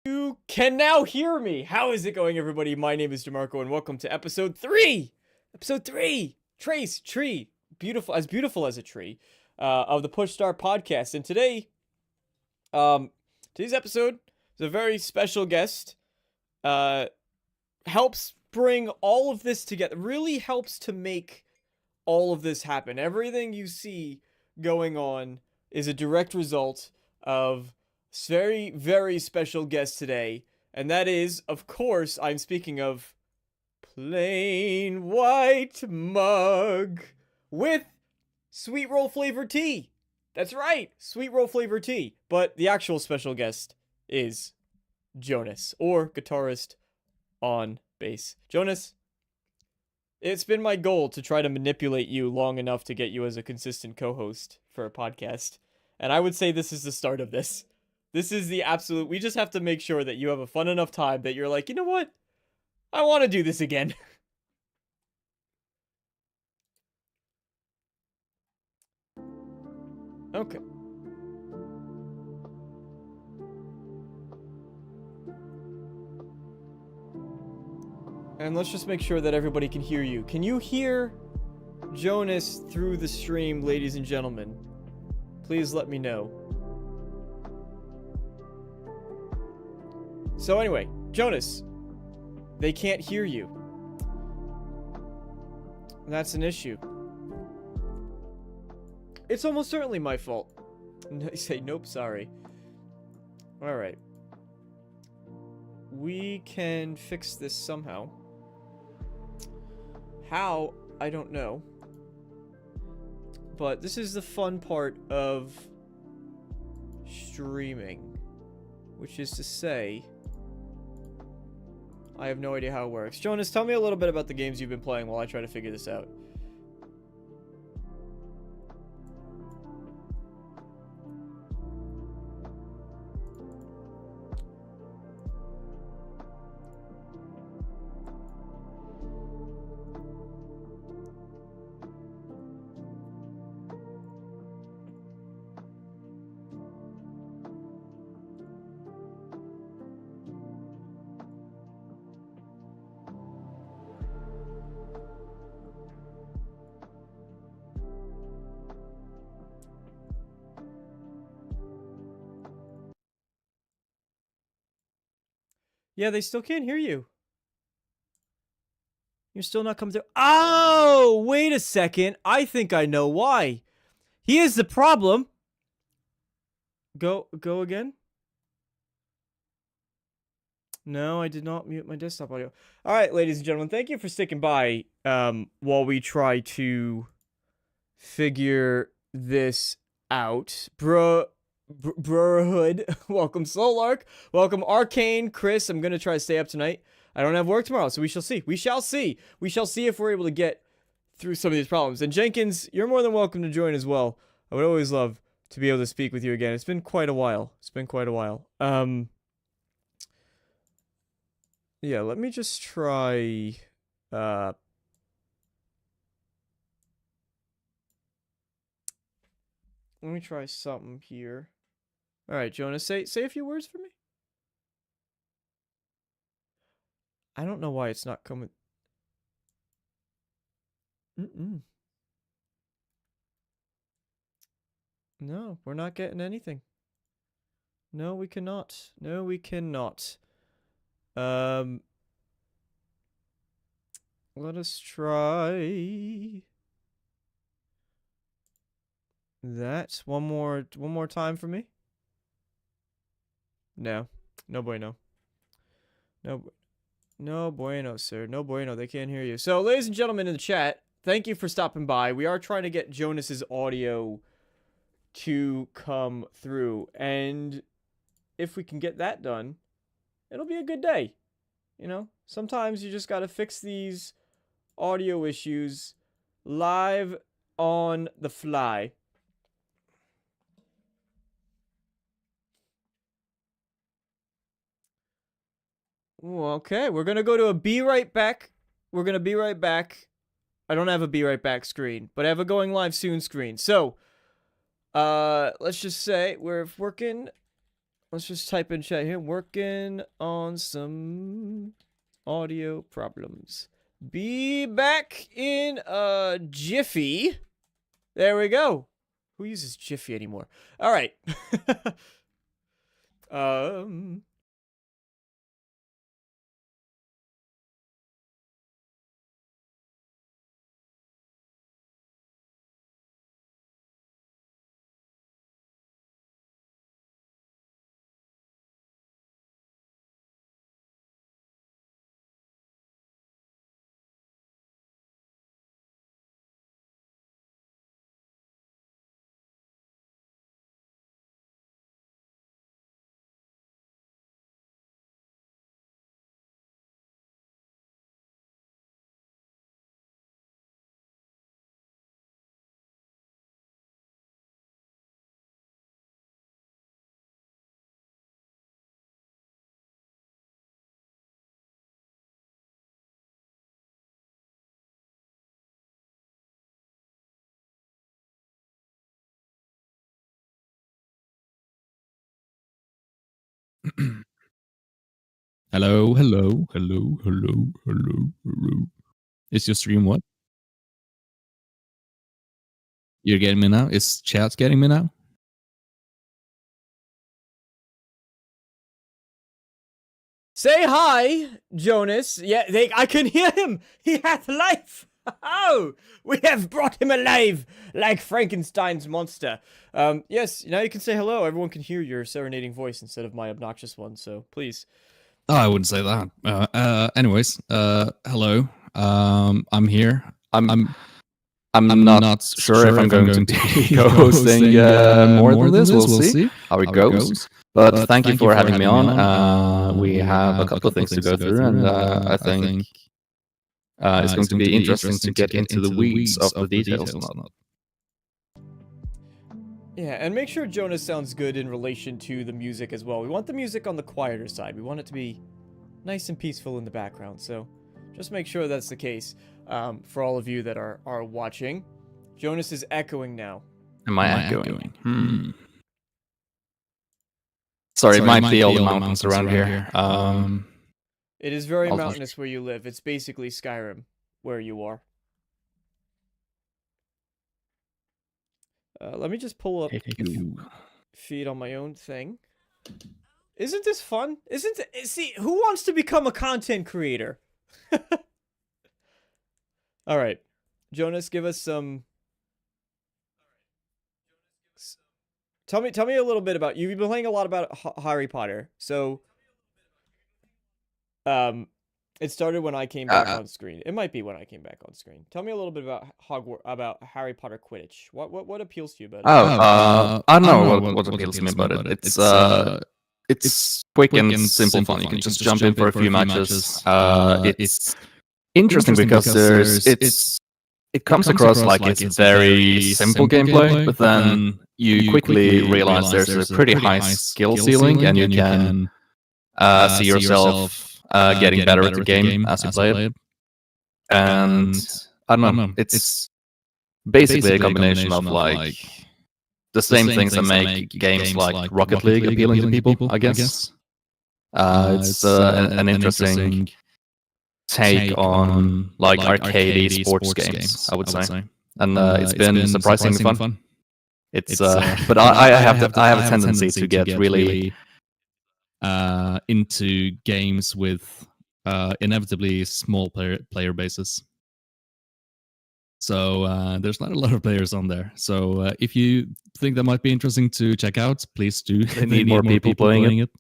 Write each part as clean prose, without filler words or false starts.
You can now hear me. How is it going, everybody? My name is DeMarco, and welcome to episode 3. Episode 3. Trace, tree. Beautiful as a tree. Of the Push Start podcast. And today, today's episode is a very special guest. Helps bring all of this together. Really helps to make all of this happen. Everything you see going on is a direct result of very, very special guest today. And that is, of course, I'm speaking of Plain White Mug with sweet roll flavored tea. That's right, sweet roll flavored tea. But the actual special guest is Jonas, or guitarist on bass. Jonas, it's been my goal to try to manipulate you long enough to get you as a consistent co-host for a podcast. And I would say this is the start of this. This is the absolute... We just have to make sure that you have a fun enough time that you're like, you know what? I want to do this again. Okay. And let's just make sure that everybody can hear you. Can you hear Jonas through the stream, ladies and gentlemen? Please let me know. So anyway, Jonas, they can't hear you. That's an issue. It's almost certainly my fault. And I say, nope, sorry. Alright. We can fix this somehow. How? I don't know. But this is the fun part of streaming. Which is to say, I have no idea how it works. Jonas, tell me a little bit about the games you've been playing while I try to figure this out. Yeah, they still can't hear you. You're still not coming through. Oh, wait a second. I think I know why. Here's the problem. Go again. No, I did not mute my desktop audio. All right, ladies and gentlemen, thank you for sticking by while we try to figure this out. Brotherhood. Welcome, Slowlark. Welcome, Arcane. Chris, I'm going to try to stay up tonight. I don't have work tomorrow, so we shall see. We shall see. We shall see if we're able to get through some of these problems. And Jenkins, you're more than welcome to join as well. I would always love to be able to speak with you again. It's been quite a while. Yeah, let me just try... Let me try something here. Alright, Jonas, say a few words for me. I don't know why it's not coming. No, we're not getting anything. No, we cannot. No, we cannot. Let us try that one more time for me. No bueno. No bueno, sir. No bueno. They can't hear you. So, ladies and gentlemen in the chat, thank you for stopping by. We are trying to get Jonas's audio to come through, and if we can get that done, it'll be a good day. You know, sometimes you just gotta fix these audio issues live on the fly. Okay, we're gonna go to a be right back. We're gonna be right back. I don't have a be right back screen, but I have a going live soon screen. So, let's just say we're working Let's just type in chat here. Working on some audio problems. Be back in a jiffy. There we go. Who uses jiffy anymore? All right. um. Hello, hello, hello, hello, hello, hello. Is your stream what? You're getting me now? Is chat getting me now? Say hi, Jonas. Yeah, I can hear him. He hath life. Oh, we have brought him alive, like Frankenstein's monster. Yes, now you can say hello. Everyone can hear your serenading voice instead of my obnoxious one, so please. Oh, I wouldn't say that. Anyways, hello. I'm here. I'm not sure if I'm going to be co-hosting more than this. We'll see how it goes. But thank you for having me on. We have a couple of things to go through, and I think it's going to be interesting to get into the weeds of the details and whatnot. Yeah, and make sure Jonas sounds good in relation to the music as well. We want the music on the quieter side. We want it to be nice and peaceful in the background, so just make sure that's the case for all of you that are watching. Jonas is echoing now. Am I echoing? Sorry, it might be all the mountains around here. It is very mountainous where you live. It's basically Skyrim where you are. Let me just pull up feed on my own thing. Isn't this fun? See, who wants to become a content creator? All right. Jonas, give us some. Tell me a little bit about you've been playing a lot about Harry Potter. So it started when I came back on screen. It might be when I came back on screen. Tell me a little bit about about Harry Potter Quidditch. What appeals to you about it? I don't know what appeals to me about it. It's quick and simple fun. You can just jump in for a few matches. It's interesting because it comes across like it's very simple gameplay, but then you quickly realize there's a pretty high skill ceiling, and you can see yourself getting better at the game as you play it. And I don't know, it's basically a combination of like the same things that make games like Rocket League appealing to people, I guess. It's an interesting take on like arcade sports games, I would say, and it's been surprisingly fun. It's but I have a tendency to get really into games with inevitably small player bases. So there's not a lot of players on there. So if you think that might be interesting to check out, please do. They need more people playing it.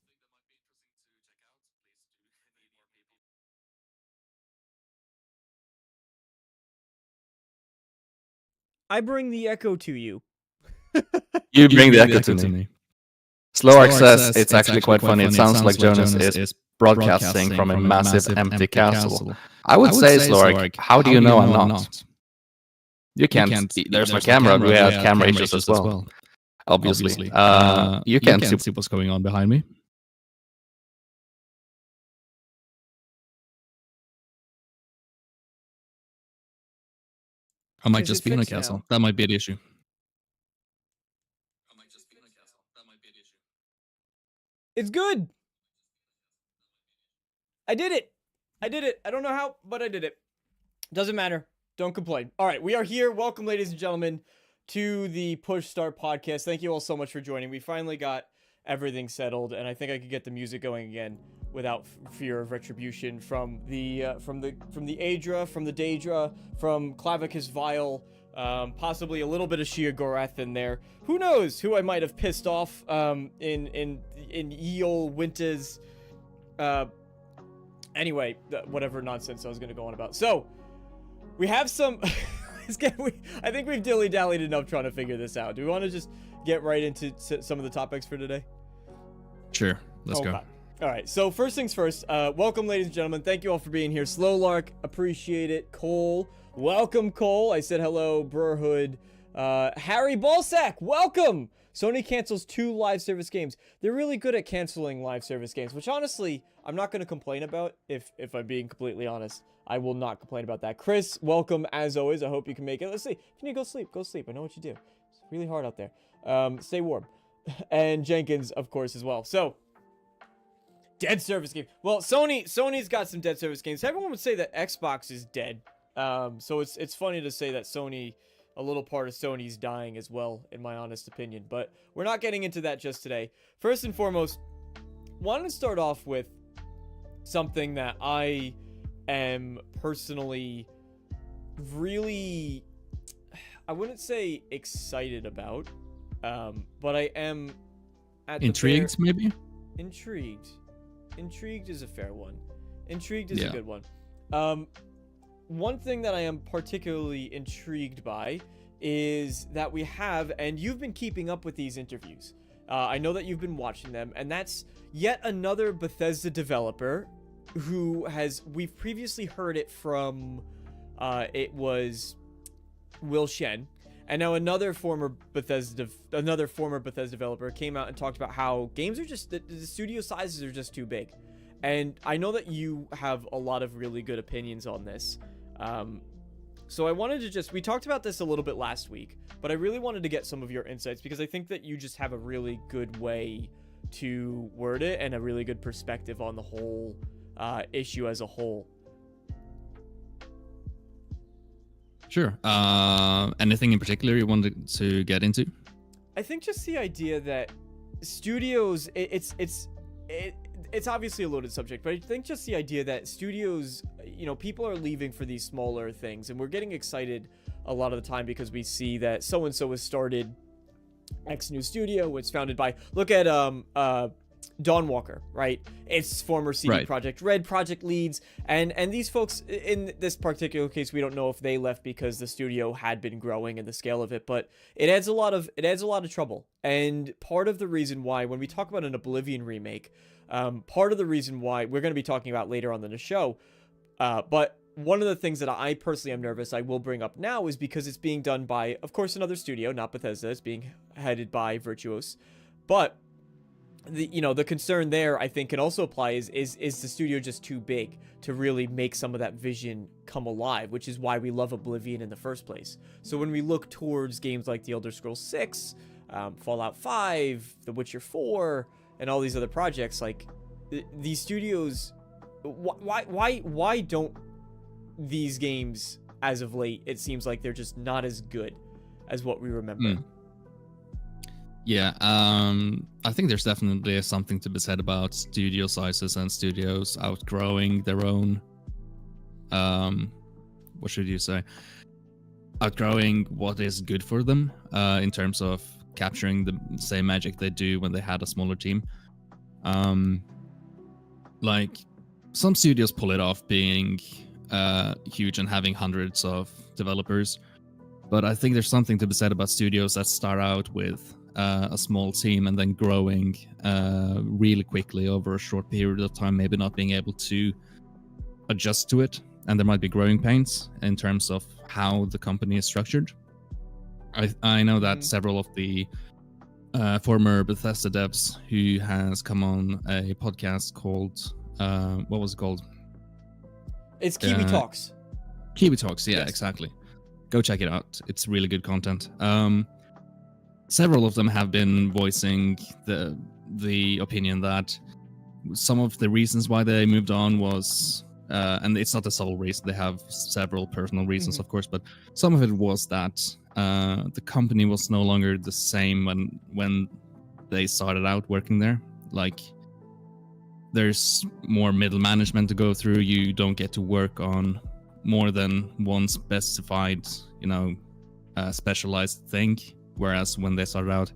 I bring the echo to you. You bring the echo to me. Slow says it's actually quite funny. It sounds like Jonas is broadcasting from a massive empty castle. I would say, Slow, how do you know I'm not? You can't. There's my camera. We have camera issues as well. Obviously. You can't see what's going on behind me. I might just be in a castle. That might be an issue. It's good. I did it. I did it. I don't know how, but I did it. Doesn't matter. Don't complain. All right, we are here. Welcome, ladies and gentlemen, to the Push Start podcast. Thank you all so much for joining. We finally got everything settled, and I think I could get the music going again without fear of retribution from the Aedra, from the Daedra, from Clavicus Vile, possibly a little bit of Shia Gorath in there. Who knows who I might have pissed off in Eol Winter's anyway, whatever nonsense I was going to go on about. So, we have some... I think we've dilly-dallied enough trying to figure this out. Do we want to just get right into some of the topics for today? Sure. Let's go. All right. So, first things first. Welcome, ladies and gentlemen. Thank you all for being here. Slow Lark, appreciate it. Cole, welcome, Cole. I said hello. Brerhood. Harry Ballsack, welcome! Sony cancels 2 live service games. They're really good at canceling live service games, which honestly, I'm not going to complain about if I'm being completely honest. I will not complain about that. Chris, welcome as always. I hope you can make it. Let's see. If you need to go sleep, go sleep. I know what you do. It's really hard out there. Stay warm. And Jenkins, of course, as well. So, dead service game. Well, Sony's got some dead service games. Everyone would say that Xbox is dead. So it's funny to say that Sony... a little part of Sony's dying as well, in my honest opinion. But we're not getting into that just today. First and foremost, wanted to start off with something that I am personally really, I wouldn't say excited about, but I am at intrigued, maybe? Intrigued. Intrigued is a fair one. Intrigued is a good one. One thing that I am particularly intrigued by is that we have, and you've been keeping up with these interviews. I know that you've been watching them, and that's yet another Bethesda developer who we've previously heard it from, it was Will Shen, and now another former Bethesda developer came out and talked about how games are just, the studio sizes are just too big. And I know that you have a lot of really good opinions on this. So I wanted to we talked about this a little bit last week, but I really wanted to get some of your insights because I think that you just have a really good way to word it and a really good perspective on the whole issue as a whole. Sure. Anything in particular you wanted to get into? I think just the idea that studios, it's obviously a loaded subject, but I think just the idea that studios, people are leaving for these smaller things, and we're getting excited a lot of the time because we see that so-and-so has started X new studio. It's founded by, look at Dawn Walker, right? It's former CD Projekt Red project leads, and these folks, in this particular case, we don't know if they left because the studio had been growing and the scale of it, but it adds a lot of trouble. And part of the reason why, when we talk about an Oblivion remake, part of the reason why we're going to be talking about later on in the show, but one of the things that I personally am nervous I will bring up now is because it's being done by, of course, another studio, not Bethesda. It's being headed by Virtuos, but the concern there, I think, can also apply is the studio just too big to really make some of that vision come alive, which is why we love Oblivion in the first place. So when we look towards games like The Elder Scrolls 6, Fallout 5, The Witcher 4, and all these other projects, like these studios, why don't these games, as of late, it seems like they're just not as good as what we remember. Yeah, I think there's definitely something to be said about studio sizes and studios outgrowing their own, what should you say? Outgrowing what is good for them, in terms of capturing the same magic they do when they had a smaller team. Like, some studios pull it off being huge and having hundreds of developers, but I think there's something to be said about studios that start out with a small team and then growing really quickly over a short period of time, maybe not being able to adjust to it, and there might be growing pains in terms of how the company is structured. I know that several of the former Bethesda devs who has come on a podcast called what was it called? It's Kiwi Talks. Kiwi Talks, yeah, Yes. Exactly. Go check it out. It's really good content. Several of them have been voicing the opinion that some of the reasons why they moved on was, and it's not the sole reason, they have several personal reasons, of course, but some of it was that the company was no longer the same when they started out working there. Like, there's more middle management to go through. You don't get to work on more than one specified, specialized thing. Whereas when they started out,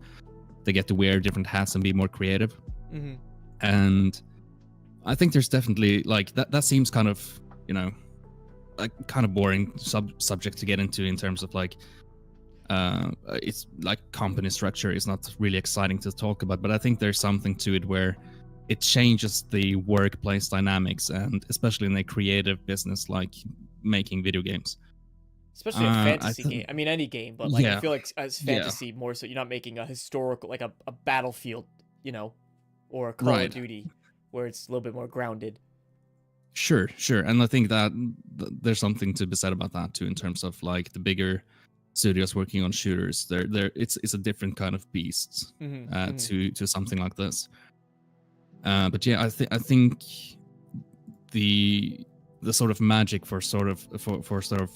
they get to wear different hats and be more creative. And I think there's definitely like that seems kind of, a kind of boring subject to get into in terms of like, it's like company structure is not really exciting to talk about, but I think there's something to it where it changes the workplace dynamics, and especially in a creative business like making video games. Especially a fantasy game. I mean, any game, but like I feel like as fantasy more so, you're not making a historical, like a Battlefield, or a Call of Duty, where it's a little bit more grounded. Sure, and I think that there's something to be said about that too, in terms of like the bigger studios working on shooters. It's a different kind of beast to something like this. But yeah, I think the sort of magic for sort of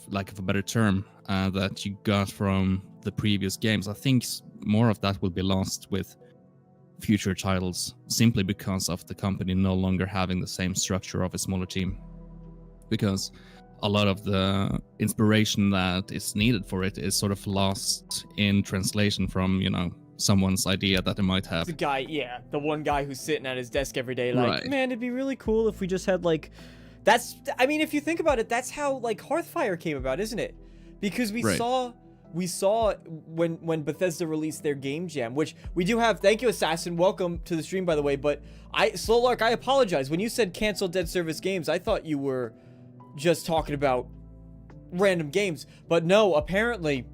lack of a better term that you got from the previous games, I think more of that will be lost with future titles, simply because of the company no longer having the same structure of a smaller team, because a lot of the inspiration that is needed for it is sort of lost in translation from someone's idea that they might have. The one guy who's sitting at his desk every day like, man, it'd be really cool if we just had like, I mean, if you think about it, that's how like Hearthfire came about, isn't it? Because we saw when Bethesda released their game jam, which we do have. Thank you, Assassin. Welcome to the stream, by the way. But Slowlark, I apologize. When you said cancel Dead Service games, I thought you were just talking about random games. But no, apparently,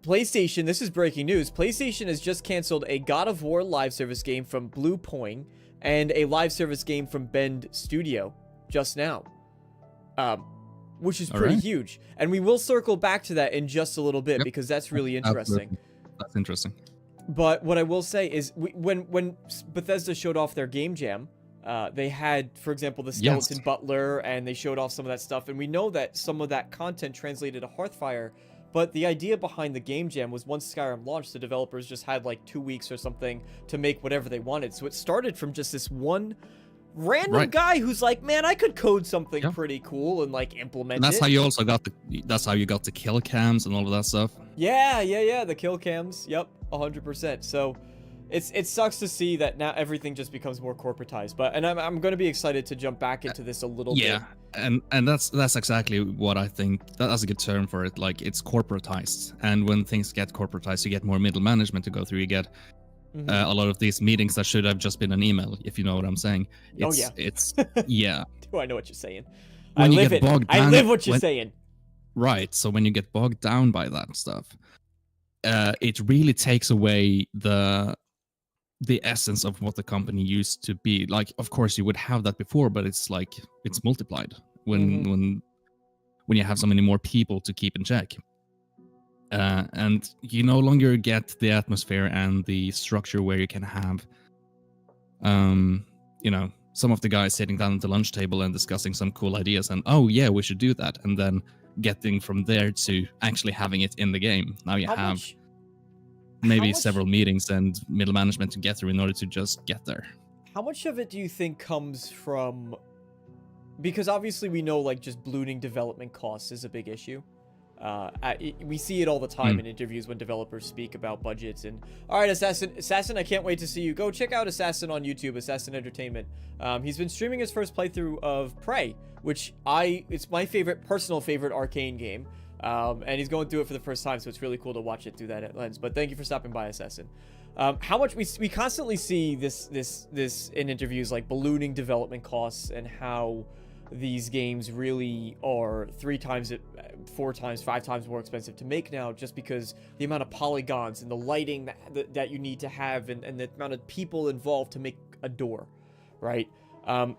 PlayStation, this is breaking news, PlayStation has just canceled a God of War live service game from Blue Point and a live service game from Bend Studio just now. Which is pretty huge. And we will circle back to that in just a little bit, because that's really interesting. Absolutely. That's interesting. But what I will say is when Bethesda showed off their game jam, they had, for example, the Skeleton Butler, and they showed off some of that stuff. And we know that some of that content translated to Hearthfire. But the idea behind the game jam was once Skyrim launched, the developers just had like 2 weeks or something to make whatever they wanted. So it started from just this one random guy who's like, man, I could code something pretty cool and like implement and that's it. how you also got that's how you got the kill cams and all of that stuff. Yeah, the kill cams. Yep, 100%. So it sucks to see that now everything just becomes more corporatized. But I'm going to be excited to jump back into this a little bit. Yeah, and that's exactly what I think. That's a good term for it. Like, it's corporatized, and when things get corporatized, you get more middle management to go through. You get a lot of these meetings that should have just been an email, if you know what I'm saying. It's yeah. Do I know what you're saying? When I live it. I live what you're saying. Right. So when you get bogged down by that stuff, it really takes away the essence of what the company used to be. Like, of course, you would have that before, but it's like it's multiplied when you have so many more people to keep in check. And you no longer get the atmosphere and the structure where you can have, some of the guys sitting down at the lunch table and discussing some cool ideas and, oh yeah, we should do that. And then getting from there to actually having it in the game. Now you have maybe several meetings and middle management to get through in order to just get there. How much of it do you think comes from, because obviously we know like just ballooning development costs is a big issue. We see it all the time in interviews when developers speak about budgets. And all right, Assassin, I can't wait to see you. Go check out Assassin on YouTube, Assassin Entertainment. He's been streaming his first playthrough of Prey, which it's my personal favorite Arcane game. And he's going through it for the first time, so it's really cool to watch it through that lens. But thank you for stopping by, Assassin. How much we constantly see this in interviews, like ballooning development costs, and how these games really are 3 times, 4 times, 5 times more expensive to make now, just because the amount of polygons and the lighting that you need to have, and the amount of people involved to make a door, right?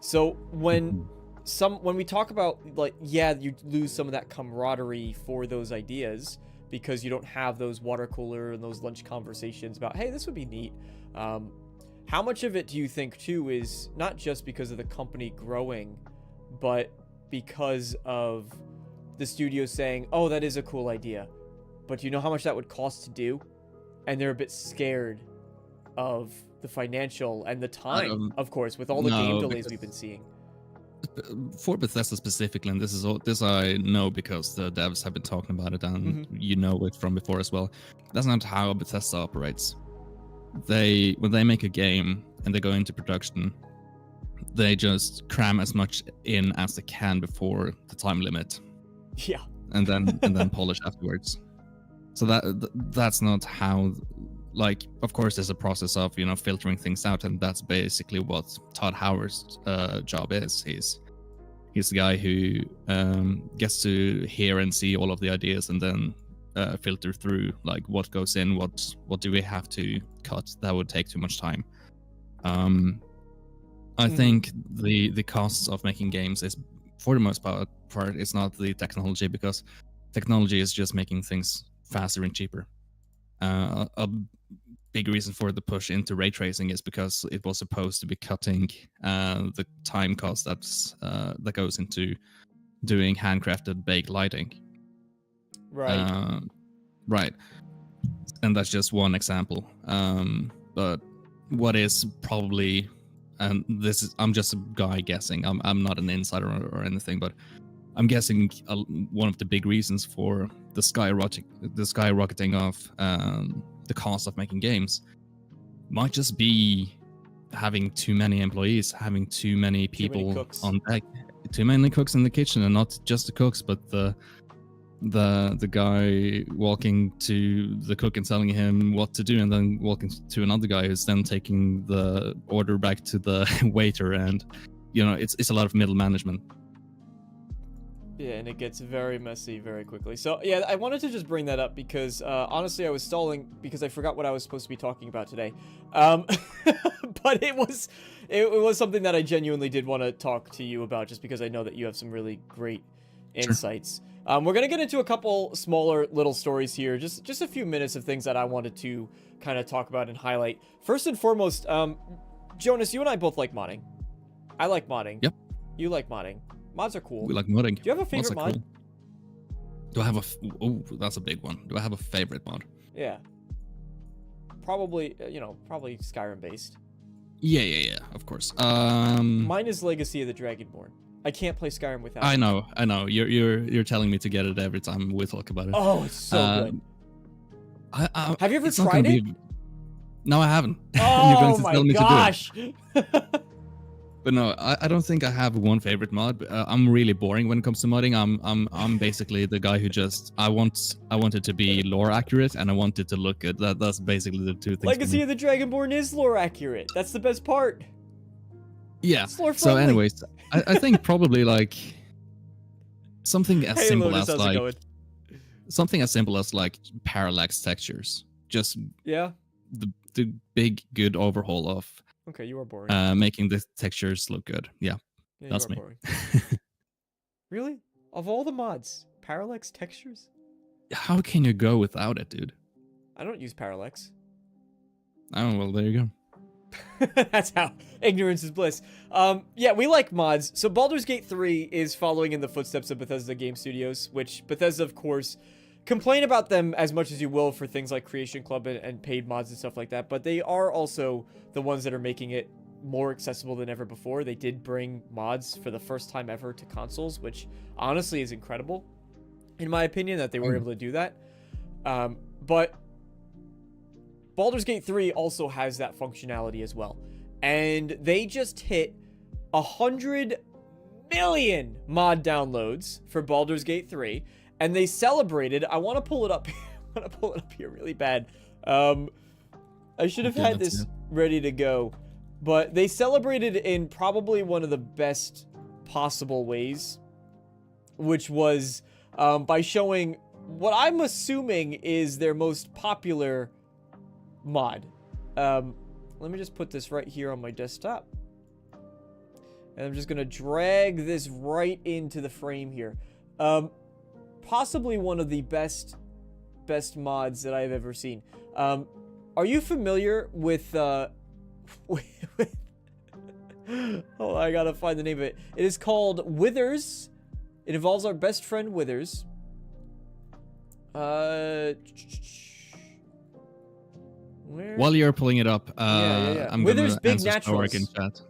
So when we talk about, like, yeah, you lose some of that camaraderie for those ideas, because you don't have those water cooler and those lunch conversations about, hey, this would be neat. How much of it do you think too is not just because of the company growing, but because of the studio saying, oh, that is a cool idea, but do you know how much that would cost to do? And they're a bit scared of the financial and the time, of course, with all the game delays we've been seeing. For Bethesda specifically, and this I know because the devs have been talking about it, and you know it from before as well. That's not how Bethesda operates. When they make a game and they go into production, they just cram as much in as they can before the time limit. Yeah. And then polish afterwards. So that's not how. Like, of course, there's a process of filtering things out, and that's basically what Todd Howard's job is. He's the guy who gets to hear and see all of the ideas, and then filter through like what goes in, what do we have to cut that would take too much time. I think the costs of making games is, for the most part, it's not the technology, because technology is just making things faster and cheaper. A big reason for the push into ray tracing is because it was supposed to be cutting the time cost that goes into doing handcrafted baked lighting. Right. Right. And that's just one example. But what is probably, and I'm just a guy guessing. I'm not an insider or anything, but I'm guessing one of the big reasons for the skyrocketing of the cost of making games might just be having too many employees, having too many people on deck, too many cooks in the kitchen, and not just the cooks, but the guy walking to the cook and telling him what to do, and then walking to another guy who's then taking the order back to the waiter, and it's a lot of middle management. Yeah, and it gets very messy very quickly. So yeah, I wanted to just bring that up because honestly I was stalling because I forgot what I was supposed to be talking about today. But it was something that I genuinely did want to talk to you about, just because I know that you have some really great insights. Sure. We're gonna get into a couple smaller little stories here, just a few minutes of things that I wanted to kind of talk about and highlight. First and foremost, Jonas, you and I both like modding. I like modding. Yep. You like modding. Mods are cool. We like modding. Do you have a favorite mod? Cool. Do I have oh, that's a big one. Do I have a favorite mod? Yeah. Probably, probably Skyrim based. Yeah, of course. Mine is Legacy of the Dragonborn. I can't play Skyrim without it. I know. You're telling me to get it every time we talk about it. Oh, it's so good. Have you ever tried it? No, I haven't. Oh, you're going to tell me gosh. To do it. But no, I don't think I have one favorite mod. I'm really boring when it comes to modding. I'm basically the guy who just I want it to be lore accurate, and I want it to look good. That's basically the two things. Legacy of the Dragonborn is lore accurate. That's the best part. Yeah. So anyways, I think probably like something as simple as like parallax textures. Just the big good overhaul of. Okay, you are boring. Making the textures look good. Yeah that's me. Really? Of all the mods, parallax textures? How can you go without it, dude? I don't use parallax. Oh, well, there you go. That's how ignorance is bliss. Yeah, we like mods. So Baldur's Gate 3 is following in the footsteps of Bethesda Game Studios, which Bethesda, of course, complain about them as much as you will for things like Creation Club and paid mods and stuff like that, but they are also the ones that are making it more accessible than ever before. They did bring mods for the first time ever to consoles, which honestly is incredible, in my opinion, that they were able to do that. But Baldur's Gate 3 also has that functionality as well. And they just hit 100 million mod downloads for Baldur's Gate 3. And they celebrated. I want to pull it up. I want to pull it up here really bad. I should have had this ready to go, but they celebrated in probably one of the best possible ways, which was by showing what I'm assuming is their most popular mod. Let me just put this right here on my desktop, and I'm just gonna drag this right into the frame here. Possibly one of the best best mods that I've ever seen. Are you familiar with with oh, I gotta find the name of it. It is called Withers. It involves our best friend Withers. Where? While you're pulling it up, yeah. I'm Withers gonna Big answer Naturals. Slowark in chat.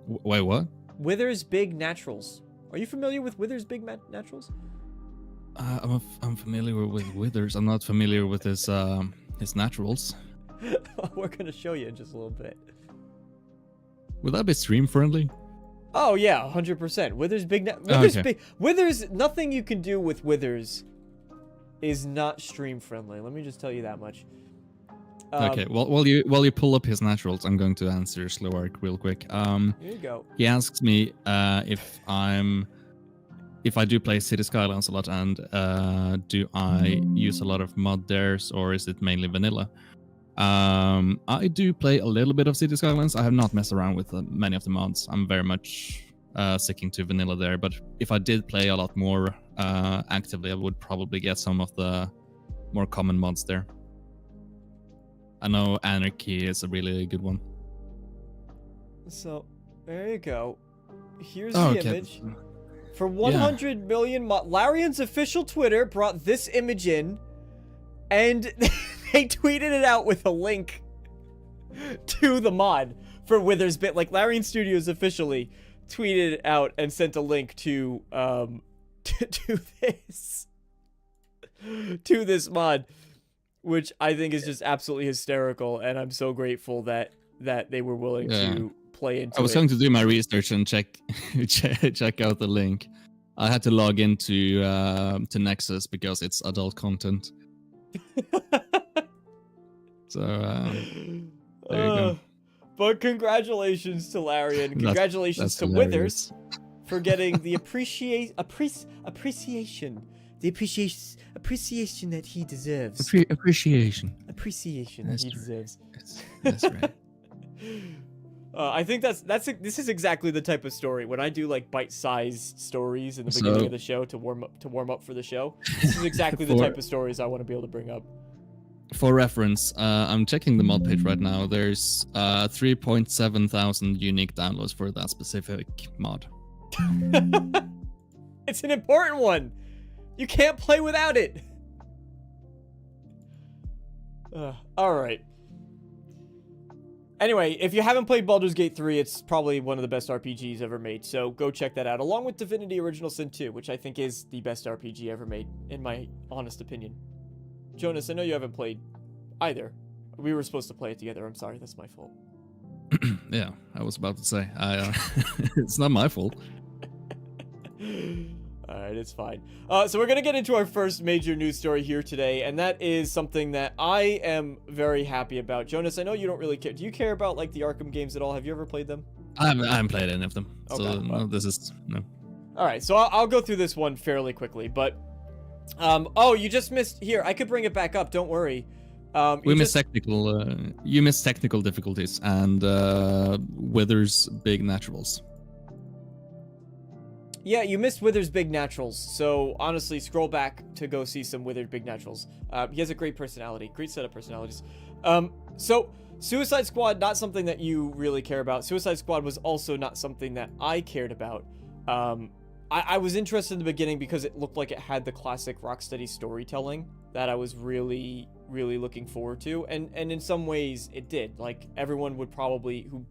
Wait, what? Withers Big Naturals. Are you familiar with Withers Big Naturals? I'm familiar with Withers. I'm not familiar with his naturals. We're gonna show you in just a little bit. Would that be stream friendly? Oh yeah, 100%. Withers Big Withers. Nothing you can do with Withers is not stream friendly. Let me just tell you that much. Okay. Well, while you pull up his naturals, I'm going to answer Slowark real quick. Here you go. He asks me if I do play City Skylines a lot, and do I use a lot of mod theirs, or is it mainly vanilla? I do play a little bit of City Skylines. I have not messed around with many of the mods. I'm very much sticking to vanilla there. But if I did play a lot more actively, I would probably get some of the more common mods there. I know Anarchy is a really good one. So, there you go. Here's the image. For 100 million Larian's official Twitter brought this image in, and they tweeted it out with a link to the mod for Withers Bit. Like, Larian Studios officially tweeted it out and sent a link to this mod, which I think is just absolutely hysterical, and I'm so grateful that they were willing to play into it. I was going to do my research and check out the link. I had to log into to Nexus because it's adult content. So there you go. But congratulations to Larian. Congratulations to Withers for getting the appreciation that he deserves. Appreciation That he deserves. That's right. I think this is exactly the type of story when I do like bite-sized stories in the beginning of the show to warm up for the show. This is exactly the type of stories I want to be able to bring up. For reference, I'm checking the mod page right now. There's 3.7 thousand unique downloads for that specific mod. It's an important one. You can't play without it. All right. Anyway, if you haven't played Baldur's Gate 3, it's probably one of the best RPGs ever made, so go check that out, along with Divinity Original Sin 2, which I think is the best RPG ever made, in my honest opinion. Jonas, I know you haven't played either. We were supposed to play it together. I'm sorry, that's my fault. Yeah, I was about to say. It's not my fault. Alright, it's fine. So we're going to get into our first major news story here today, and that is something that I am very happy about. Jonas, I know you don't really care. Do you care about, like, the Arkham games at all? Have you ever played them? I haven't played any of them. Okay, so, no, this is... No. Alright, so I'll go through this one fairly quickly, but... oh, you just missed... Here, I could bring it back up, don't worry. You missed technical difficulties and Withers Big Naturals. Yeah, you missed Withers Big Naturals, so honestly, scroll back to go see some Withered Big Naturals. He has a great personality, great set of personalities. So, Suicide Squad, not something that you really care about. Suicide Squad was also not something that I cared about. I was interested in the beginning because it looked like it had the classic Rocksteady storytelling that I was really, really looking forward to, and in some ways, it did. Like, everyone would probably, who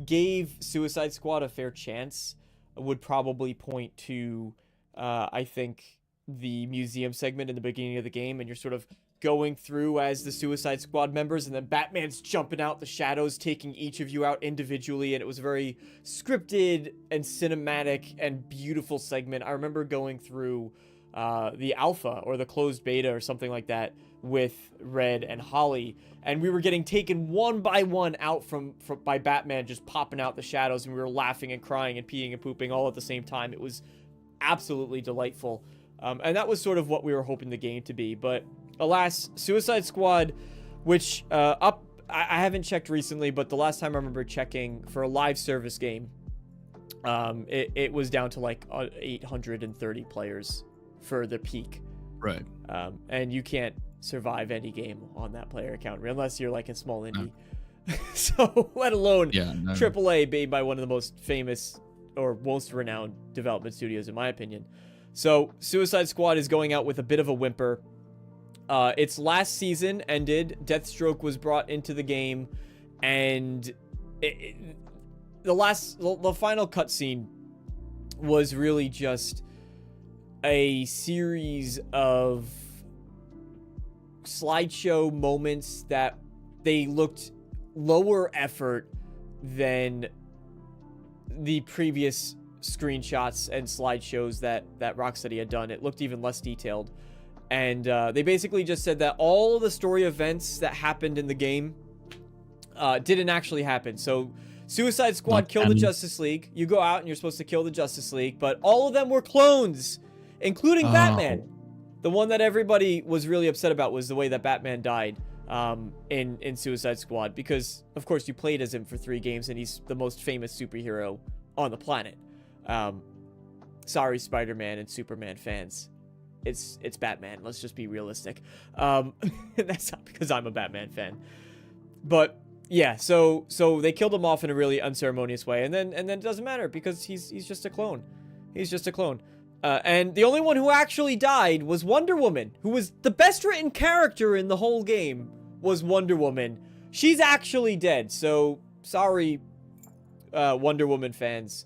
gave Suicide Squad a fair chance, would probably point to, I think, the museum segment in the beginning of the game, and you're sort of going through as the Suicide Squad members, and then Batman's jumping out the shadows, taking each of you out individually, and it was a very scripted and cinematic and beautiful segment. I remember going through the alpha or the closed beta or something like that with Red and Holly, and we were getting taken one by one out by Batman just popping out the shadows, and we were laughing and crying and peeing and pooping all at the same time. It was absolutely delightful, and that was sort of what we were hoping the game to be. But alas, Suicide Squad, which I haven't checked recently, but the last time I remember checking for a live service game, it was down to like 830 players for the peak. Right. And you can't survive any game on that player account unless you're like a small indie. So let alone AAA made by one of the most famous or most renowned development studios, in my opinion. So Suicide Squad is going out with a bit of a whimper. Its last season ended. Deathstroke was brought into the game, and the final cutscene was really just a series of slideshow moments that they looked lower effort than the previous screenshots and slideshows that Rocksteady had done. It looked even less detailed. And they basically just said that all the story events that happened in the game didn't actually happen. So Suicide Squad killed the Justice League. You go out and you're supposed to kill the Justice League, but all of them were clones, including Batman. The one that everybody was really upset about was the way that Batman died in Suicide Squad, because of course you played as him for 3 games and he's the most famous superhero on the planet. Sorry, Spider-Man and Superman fans. It's Batman. Let's just be realistic. That's not because I'm a Batman fan. But yeah, so they killed him off in a really unceremonious way, and then it doesn't matter because he's just a clone. He's just a clone. And the only one who actually died was Wonder Woman, who was the best written character in the whole game. Was Wonder Woman. She's actually dead. So sorry, Wonder Woman fans,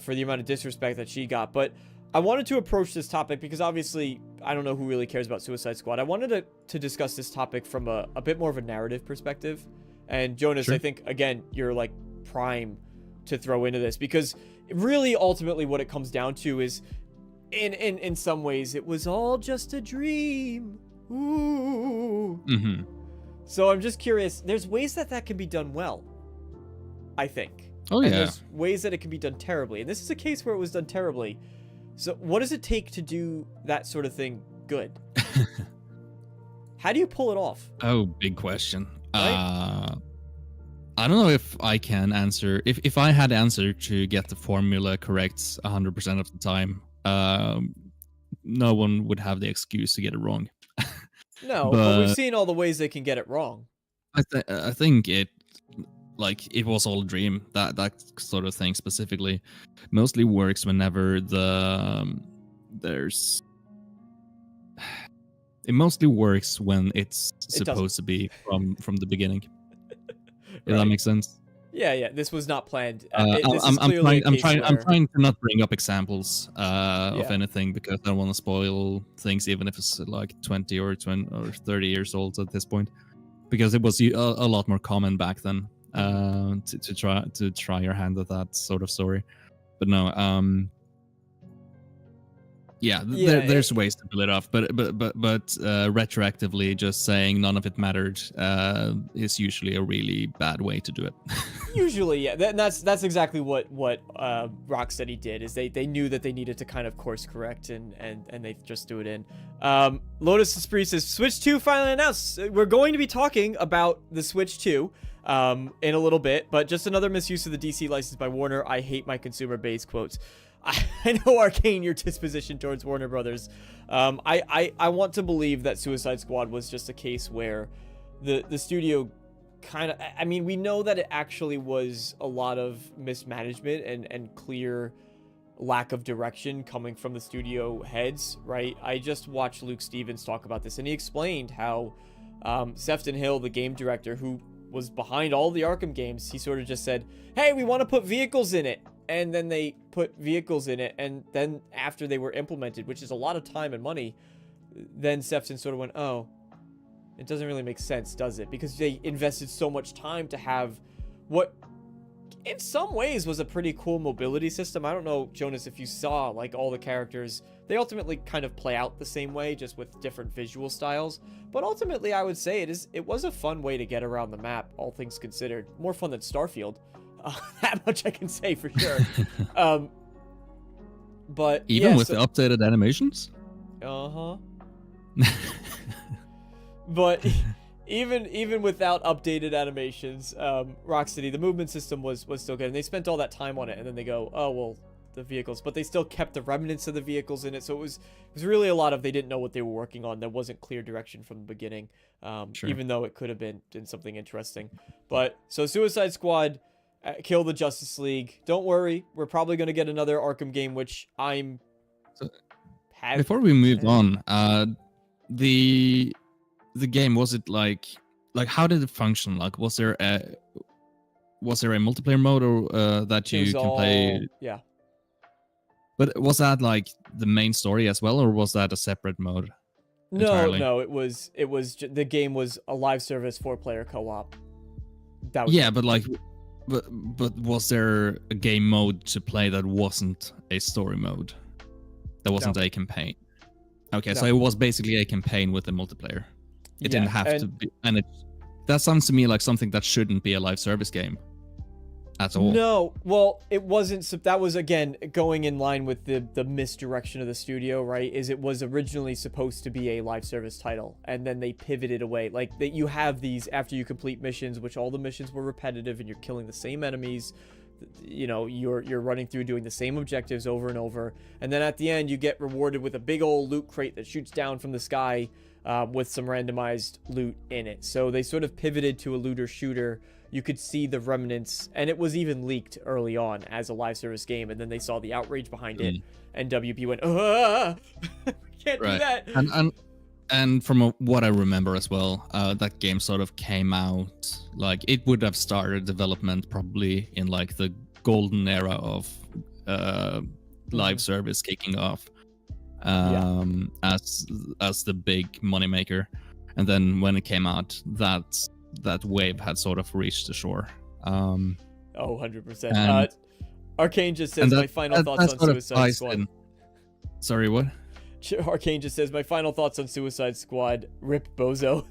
for the amount of disrespect that she got. But I wanted to approach this topic because obviously I don't know who really cares about Suicide Squad. I wanted to discuss this topic from a bit more of a narrative perspective. And Jonas, sure. I think, again, you're like prime to throw into this, because really ultimately what it comes down to is in some ways it was all just a dream. Ooh. Mm-hmm. So I'm just curious, there's ways that can be done well, I think. Oh, yeah. And there's ways that it can be done terribly. And this is a case where it was done terribly. So what does it take to do that sort of thing good? How do you pull it off? Oh, big question. Right? I don't know if I can answer. If I had answer to get the formula correct 100% of the time, no one would have the excuse to get it wrong. No, but we've seen all the ways they can get it wrong. I think it was all a dream. That sort of thing specifically mostly works whenever there's. It mostly works when it's supposed to be from the beginning. If that makes sense. Yeah. This was not planned. I'm trying to not bring up examples of anything, because I don't want to spoil things, even if it's like 20 or 30 years old at this point, because it was a lot more common back then to try your hand at that sort of story. But no, there's ways to pull it off, but retroactively just saying none of it mattered is usually a really bad way to do it. Usually, yeah. That's exactly what Rocksteady did, is they knew that they needed to kind of course correct and they just threw it in. Lotus Esprit says, Switch 2 finally announced. We're going to be talking about the Switch 2 in a little bit, but just another misuse of the DC license by Warner. I hate my consumer base, quotes. I know, Arcane, your disposition towards Warner Brothers. I want to believe that Suicide Squad was just a case where the studio kind of... I mean, we know that it actually was a lot of mismanagement and clear lack of direction coming from the studio heads, right? I just watched Luke Stevens talk about this, and he explained how Sefton Hill, the game director who was behind all the Arkham games, he sort of just said, hey, we want to put vehicles in it. And then they put vehicles in it, and then after they were implemented, which is a lot of time and money, then Sefton sort of went, oh, it doesn't really make sense, does it? Because they invested so much time to have what in some ways was a pretty cool mobility system. I don't know, Jonas, if you saw like all the characters, they ultimately kind of play out the same way, just with different visual styles. But ultimately, I would say it was a fun way to get around the map, all things considered. More fun than Starfield. That much I can say for sure. But even with the updated animations. But even without updated animations, Rocksteady, the movement system was still good, and they spent all that time on it, and then they go, oh well, vehicles, but they still kept the remnants of the vehicles in it. So it was really a lot of they didn't know what they were working on. There wasn't clear direction from the beginning, Sure. even though it could have been something interesting. But so Suicide Squad kill the Justice League. Don't worry, we're probably going to get another Arkham game, which I'm. Before we moved on, the game, was it like how did it function? Like, was there a multiplayer mode or that you can play? Yeah. But was that like the main story as well, or was that a separate mode? Entirely? No, it was the game was a live service 4-player co-op. That was yeah, but like, but was there a game mode to play that wasn't a story mode? That wasn't a campaign. Okay, so it was basically a campaign with a multiplayer. It didn't have to be, and that sounds to me like something that shouldn't be a live service game at all. No, well, it wasn't. That was again going in line with the misdirection of the studio, right? Is it was originally supposed to be a live service title, and then they pivoted away. Like that, you have these after you complete missions, which all the missions were repetitive, and you're killing the same enemies. You know, you're running through doing the same objectives over and over, and then at the end you get rewarded with a big old loot crate that shoots down from the sky with some randomized loot in it. So they sort of pivoted to a looter shooter. You could see the remnants, and it was even leaked early on as a live service game, and then they saw the outrage behind it, and WB went, we can't do that. And from what I remember as well, that game sort of came out, like, it would have started development probably in like the golden era of live service kicking off as the big moneymaker. And then when it came out, that wave had sort of reached the shore. 100%. Arcane just says my final thoughts on Suicide Squad. Sorry, what? Arcane just says, my final thoughts on Suicide Squad. Rip Bozo.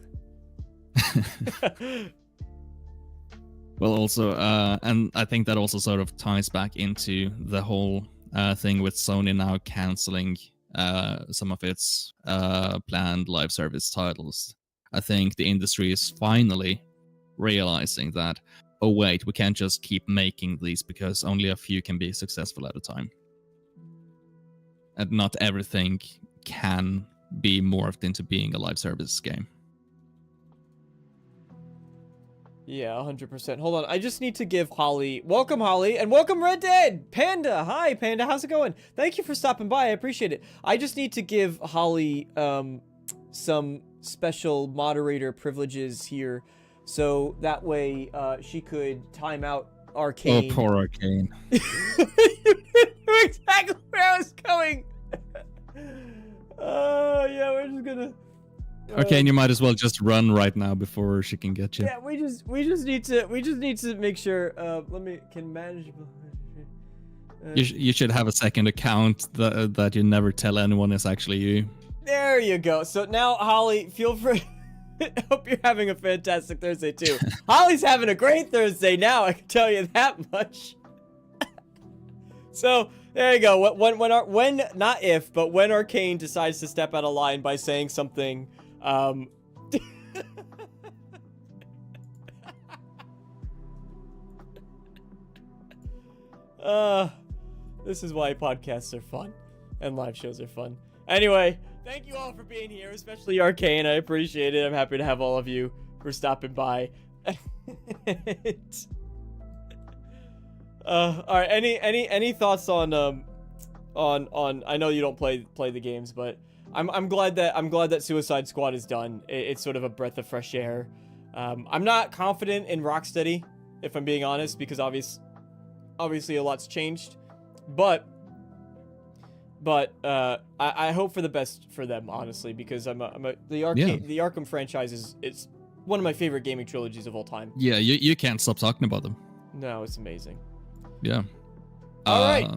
Well, also, and I think that also sort of ties back into the whole thing with Sony now canceling some of its planned live service titles. I think the industry is finally realizing that, oh wait, we can't just keep making these because only a few can be successful at a time. And not everything can be morphed into being a live service game. Yeah, 100%. Hold on, I just need to give welcome Holly, and welcome Red Dead! Panda! Hi, Panda, how's it going? Thank you for stopping by, I appreciate it. I just need to give Holly some special moderator privileges here, so that way she could time out Arcane. Oh, poor Arcane. You knew exactly where I was going! Yeah, we're just gonna... Arcane, you might as well just run right now before she can get you. Yeah, we just need to make sure. Can manage. You should have a second account that you never tell anyone is actually you. There you go. So now, Holly, feel free. Hope you're having a fantastic Thursday too. Holly's having a great Thursday now. I can tell you that much. So there you go. When not if, but when Arcane decides to step out of line by saying something. This is why podcasts are fun and live shows are fun. Anyway, thank you all for being here, especially Arcane. I appreciate it. I'm happy to have all of you for stopping by. All right. Any thoughts on I know you don't play the games, but I'm glad that Suicide Squad is done. It's sort of a breath of fresh air. I'm not confident in Rocksteady, if I'm being honest, because obviously a lot's changed. But I hope for the best for them, honestly, because the Arkham franchise it's one of my favorite gaming trilogies of all time. Yeah, you can't stop talking about them. No, it's amazing. Yeah. All right.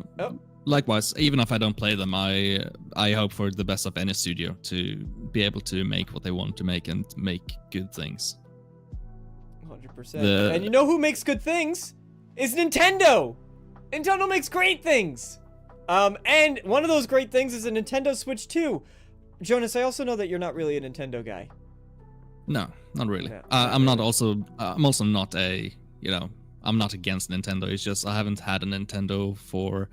Likewise, even if I don't play them, I hope for the best of any studio to be able to make what they want to make and make good things. 100%. And you know who makes good things? Is Nintendo! Nintendo makes great things! And one of those great things is a Nintendo Switch 2. Jonas, I also know that you're not really a Nintendo guy. No, not really. Yeah, I'm also not I'm not against Nintendo. It's just I haven't had a Nintendo for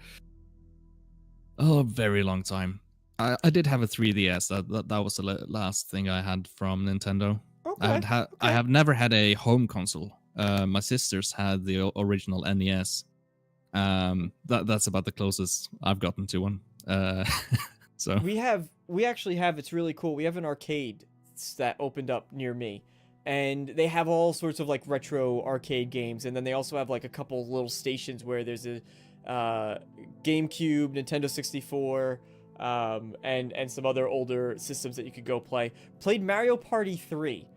Oh, a very long time. I did have a 3DS. That was the last thing I had from Nintendo. Okay. I Okay. have never had a home console. My sisters had the original NES. That's about the closest I've gotten to one. So We actually have, it's really cool. We have an arcade that opened up near me, and they have all sorts of like retro arcade games, and then they also have like a couple little stations where there's a GameCube, Nintendo 64, and some other older systems that you could go play. Played Mario Party 3.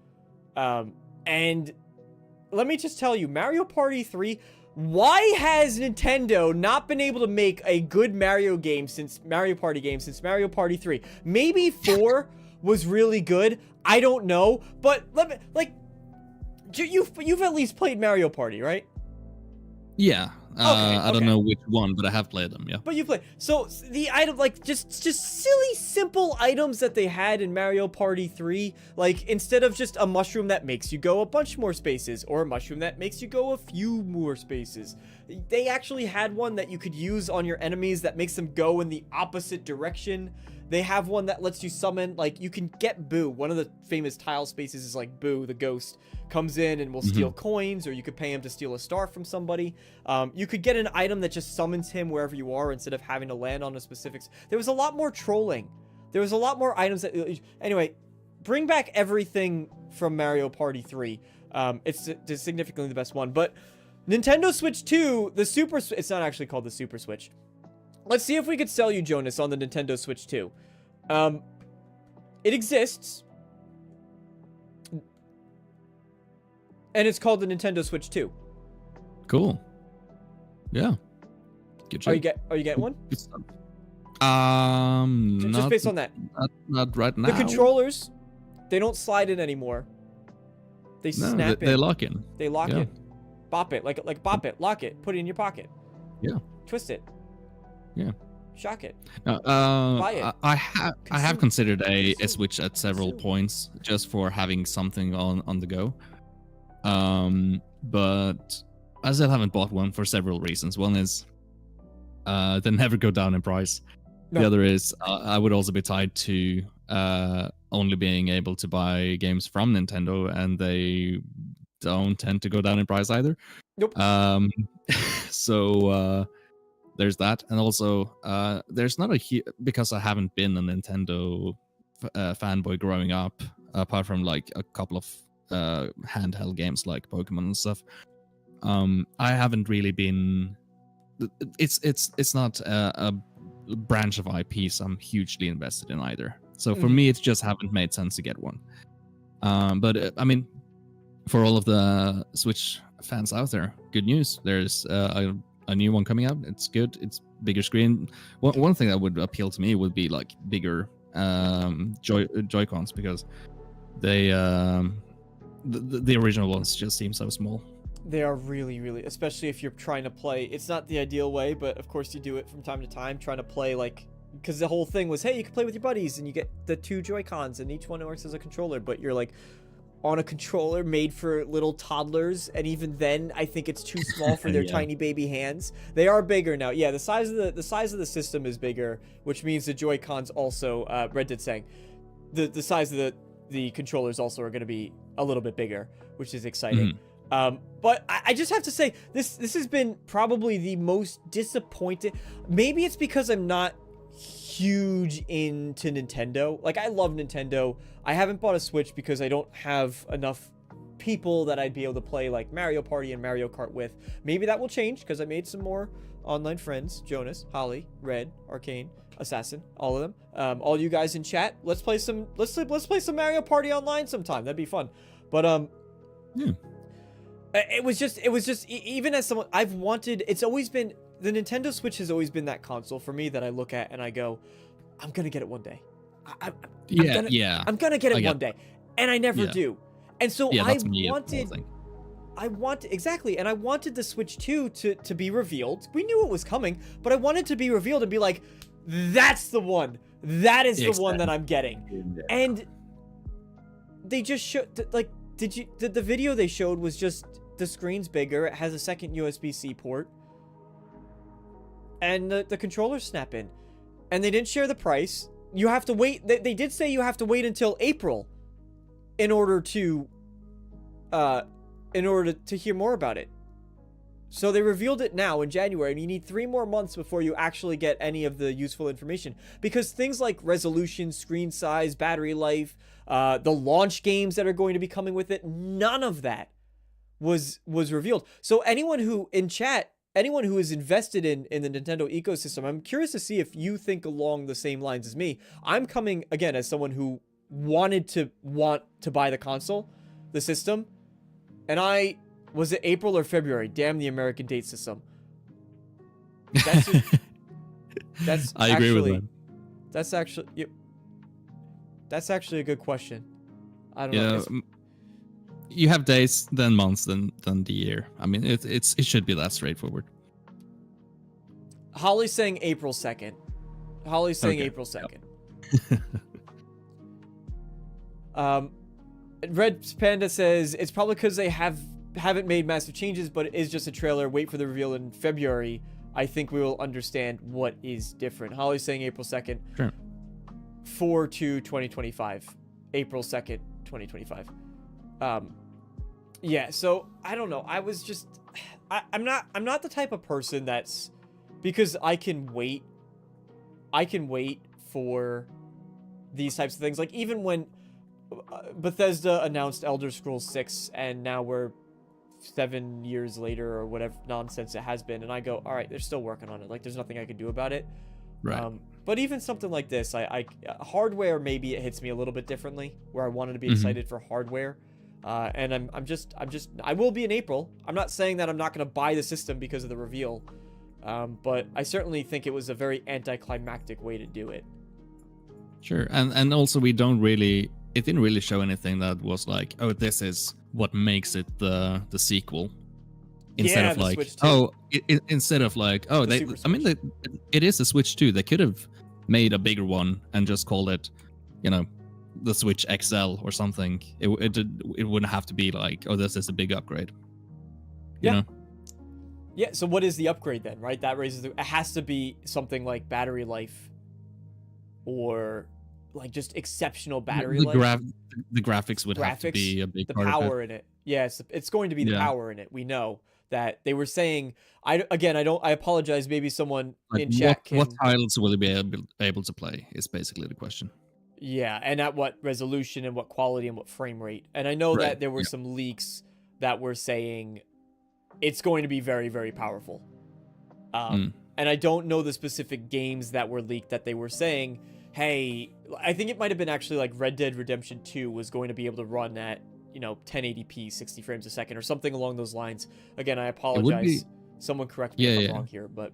And let me just tell you, Mario Party 3, why has Nintendo not been able to make a good Mario Party game since Mario Party 3? Maybe 4 was really good. I don't know, but let me, like, you've at least played Mario Party, right? yeah, I don't okay. know which one, but I have played them. Yeah. But you play. So the item, like, just silly, simple items that they had in Mario Party 3, like, instead of just a mushroom that makes you go a bunch more spaces, or a mushroom that makes you go a few more spaces, they actually had one that you could use on your enemies that makes them go in the opposite direction. They have one that lets you summon, like, you can get Boo. One of the famous tile spaces is like Boo, the ghost, comes in and will steal coins, or you could pay him to steal a star from somebody. You could get an item that just summons him wherever you are instead of having to land on a specific. There was a lot more trolling. There was a lot more items that. Anyway, bring back everything from Mario Party 3. It's significantly the best one. But Nintendo Switch 2, the Super. It's not actually called the Super Switch. Let's see if we could sell you, Jonas, on the Nintendo Switch 2. It exists. And it's called the Nintendo Switch 2. Cool. Yeah. Good Are shit. you getting one? Just based on that. Not right now. The controllers, they don't slide in anymore. They No, snap in. they lock in. They lock Yeah. in. Bop it, like bop it, lock it, put it in your pocket. Yeah. Twist it. Yeah. Shock it. No, Buy it. I have Consume. considered a Consume. Switch at several Consume. points just for having something on the go. But I still haven't bought one for several reasons. One is they never go down in price. No. The other is I would also be tied to only being able to buy games from Nintendo, and they don't tend to go down in price either. Nope. So there's that, and also there's not because I haven't been a Nintendo fanboy growing up, apart from like a couple of handheld games like Pokemon and stuff. I haven't really been. It's not a branch of IPs I'm hugely invested in either. So for me, it just haven't made sense to get one. But I mean, for all of the Switch fans out there, good news. There's a new one coming out. It's good. It's bigger screen. One thing that would appeal to me would be like bigger Joy-Cons, because they the original ones just seem so small. They are really, really, especially if you're trying to play. It's not the ideal way, but of course you do it from time to time, trying to play like, because the whole thing was, hey, you can play with your buddies and you get the 2 Joy-Cons and each one works as a controller, but you're like on a controller made for little toddlers, and even then I think it's too small for their Yeah. tiny baby hands. They are bigger now. Yeah, the size of the system is bigger, which means the Joy-Cons also, Red Dead saying, the size of the controllers also are going to be a little bit bigger, which is exciting. But I just have to say, this has been probably the most disappointing. Maybe it's because I'm not huge into Nintendo. Like, I love Nintendo. I haven't bought a Switch because I don't have enough people that I'd be able to play like Mario Party and Mario Kart with. Maybe that will change because I made some more online friends. Jonas, Holly, Red, Arcane, Assassin, all of them. All you guys in chat, let's play some Mario Party online sometime. That'd be fun. But Yeah. it was just even as someone, it's always been, the Nintendo Switch has always been that console for me that I look at and I go, I'm gonna get it one day. I'm gonna get it one day, and I never do. And so I wanted the Switch 2 to be revealed. We knew it was coming, but I wanted to be revealed and be like, that's the one. That is the one that I'm getting. And they just showed, like, the video they showed was just the screen's bigger. It has a second USB-C port, and the controllers snap in. and they didn't share the price. You have to wait. They did say you have to wait until April in order to hear more about it. So they revealed it now in January, and you need 3 more months before you actually get any of the useful information. Because things like resolution, screen size, battery life, the launch games that are going to be coming with it, none of that was revealed. So anyone who is invested in the Nintendo ecosystem, I'm curious to see if you think along the same lines as me. I'm coming, again, as someone who want to buy the console, the system, and was it April or February? Damn the American date system. That's I agree with that. That's actually a good question. I don't know. You have days, then months, then the year. I mean, it should be that straightforward. Holly's saying April 2nd. Holly's saying Okay. April 2nd. Red Panda says it's probably because they haven't made massive changes, but it is just a trailer. Wait for the reveal in February. I think we will understand what is different. Holly's saying April 2nd. Sure. 4/2/2025. April 2nd, 2025. Yeah, so I don't know. I was just I'm not the type of person that's, because I can wait for these types of things. Like even when Bethesda announced Elder Scrolls 6 and now we're 7 years later or whatever nonsense it has been, and I go, all right, they're still working on it. Like there's nothing I can do about it. Right. But even something like this, I hardware, maybe it hits me a little bit differently, where I wanted to be excited for hardware. And I will be in April. I'm not saying that I'm not going to buy the system because of the reveal. But I certainly think it was a very anticlimactic way to do it. Sure. And also it didn't really show anything that was like, oh, this is what makes it the sequel. Instead of like, instead of like, oh, it is a Switch 2. They could have made a bigger one and just called it, the Switch XL or something. It wouldn't have to be like, oh, this is a big upgrade. You know? Yeah, so what is the upgrade then, right? That raises it has to be something like battery life or like just exceptional battery life. The graphics would have to be a big part of it. The power in it. Yes, it's going to be the power in it. We know that they were saying, I apologize, maybe someone in chat can... What titles will you be able to play is basically the question. Yeah, and at what resolution and what quality and what frame rate. And I know that there were some leaks that were saying it's going to be very, very powerful. And I don't know the specific games that were leaked that they were saying, hey, I think it might have been actually like Red Dead Redemption 2 was going to be able to run at, 1080p, 60 frames a second or something along those lines. Again, I apologize. Someone correct me if I'm wrong here, but...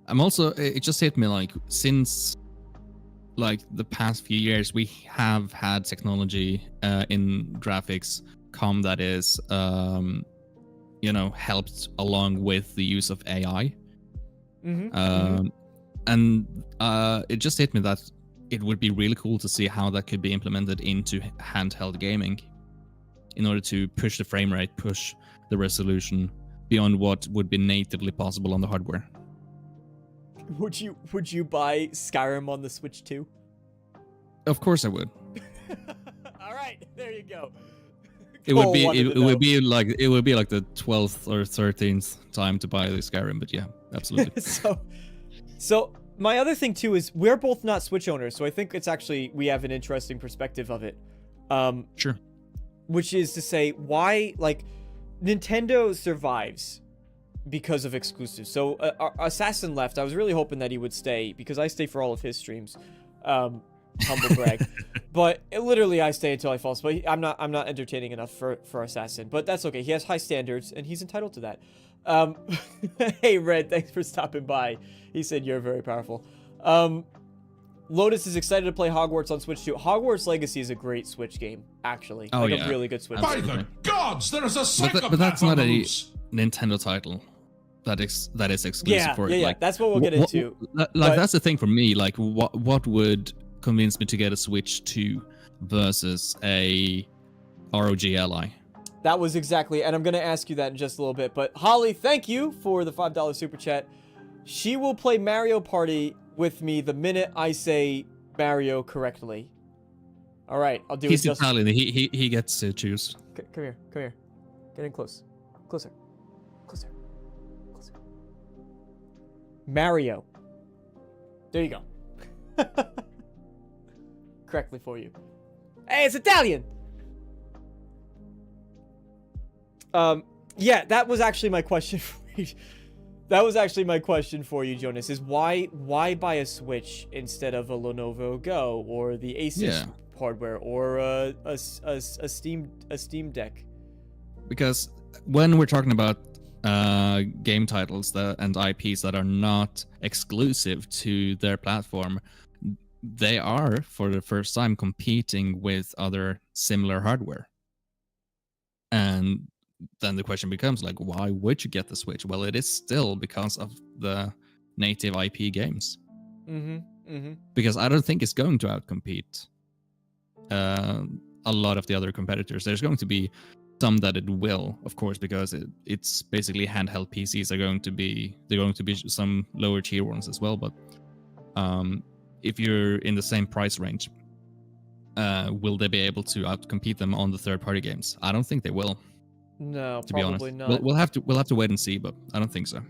It just hit me like, since like the past few years, we have had technology in graphics come that is, helped along with the use of AI. And it just hit me that it would be really cool to see how that could be implemented into handheld gaming in order to push the frame rate, push the resolution beyond what would be natively possible on the hardware. Would you buy Skyrim on the Switch 2? Of course I would. All right, there you go. It would be like the 12th or 13th time to buy the Skyrim, but yeah, absolutely. So my other thing too is we're both not Switch owners, so I think it's actually we have an interesting perspective of it. Sure. Which is to say, why Nintendo survives because of exclusives. So Assassin left. I was really hoping that he would stay because I stay for all of his streams. Humble brag. But literally I stay until I fall asleep. I'm not entertaining enough for Assassin, but that's okay. He has high standards and he's entitled to that. Hey Red, thanks for stopping by. He said you're very powerful. Lotus is excited to play Hogwarts on Switch 2. Hogwarts Legacy is a great Switch game, actually. A really good Switch game. By the gods, there is a psychopath but that's not on the a loose. Nintendo title that is exclusive for it. Yeah, that's what we'll get into. That's the thing for me. Like, what would convince me to get a Switch 2 versus a ROG Ally? That was exactly, and I'm going to ask you that in just a little bit. But Holly, thank you for the $5 super chat. She will play Mario Party with me the minute I say Mario correctly. All right, I'll do He's it just... Italian. He gets to choose. Come here. Come here. Get in close. Closer. Closer. Closer. Mario. There you go. Correctly for you. Hey, it's Italian! Yeah, that was actually my question for you. That was actually my question for you, Jonas, is why buy a Switch instead of a Lenovo Go or the Asus hardware or a Steam Deck? Because when we're talking about game titles and IPs that are not exclusive to their platform, they are, for the first time, competing with other similar hardware. And then the question becomes, like, why would you get the Switch? Well, it is still because of the native IP games. Because I don't think it's going to outcompete a lot of the other competitors. There's going to be some that it will, of course, because it's basically handheld PCs. They're going to be some lower tier ones as well. But if you're in the same price range, will they be able to outcompete them on the third-party games? I don't think they will. No, to be honest, probably not. We'll have to wait and see, but I don't think so.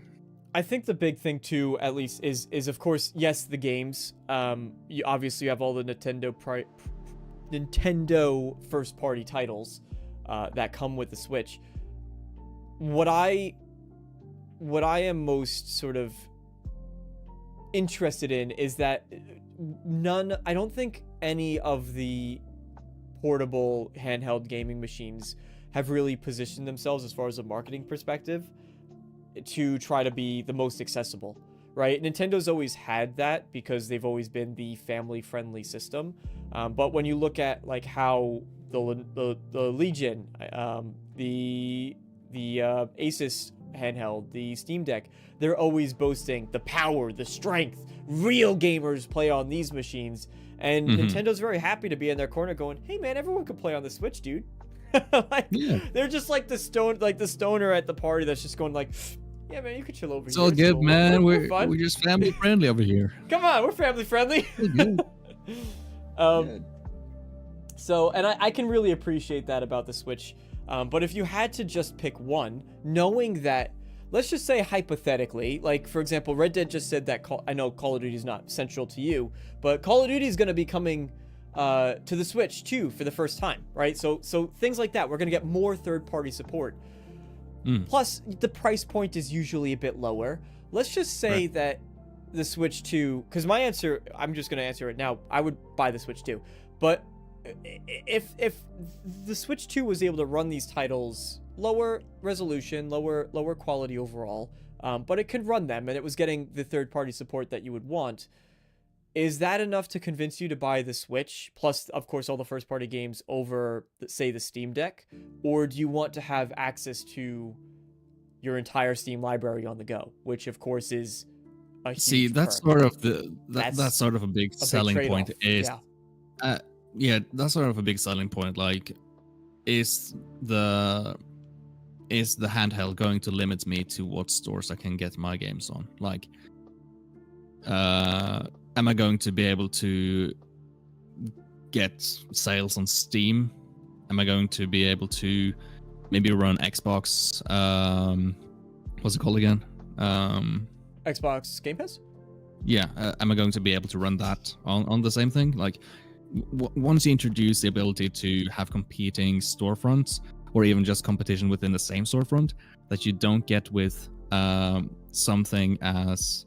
I think the big thing too, at least, is of course, yes, the games. You obviously have all the Nintendo first-party titles that come with the Switch. What I am most sort of interested in is that I don't think any of the portable handheld gaming machines have really positioned themselves as far as a marketing perspective to try to be the most accessible, right? Nintendo's always had that because they've always been the family-friendly system. But when you look at like how the Legion, the Asus handheld, the Steam Deck, they're always boasting the power, the strength. Real gamers play on these machines, and Nintendo's very happy to be in their corner, going, "Hey man, everyone can play on the Switch, dude." They're just like the stoner at the party that's just going like, "Yeah man, you can chill over it's here. All good, man. We're We're just family friendly over here. Come on, we're family friendly." So, and I can really appreciate that about the Switch. But if you had to just pick one, knowing that, let's just say hypothetically, like for example, Red Dead just said that I know Call of Duty is not central to you, but Call of Duty is going to be coming to the Switch too for the first time, right? So things like that, we're going to get more third-party support. Plus, the price point is usually a bit lower. Let's just say that the Switch 2, because my answer, I'm just going to answer it now, I would buy the Switch 2. But if the Switch 2 was able to run these titles lower resolution, lower quality overall, but it could run them and it was getting the third-party support that you would want, is that enough to convince you to buy the Switch, plus, of course, all the first-party games over, say, the Steam Deck? Or do you want to have access to your entire Steam library on the go, which, of course, is a huge that's perk. sort of that's sort of a big selling point. That's sort of a big selling point. Like, is the handheld going to limit me to what stores I can get my games on? Like, am I going to be able to get sales on Steam? Am I going to be able to maybe run Xbox? What's it called again? Xbox Game Pass? Yeah. Am I going to be able to run that on the same thing? Like, once you introduce the ability to have competing storefronts, or even just competition within the same storefront, that you don't get with something as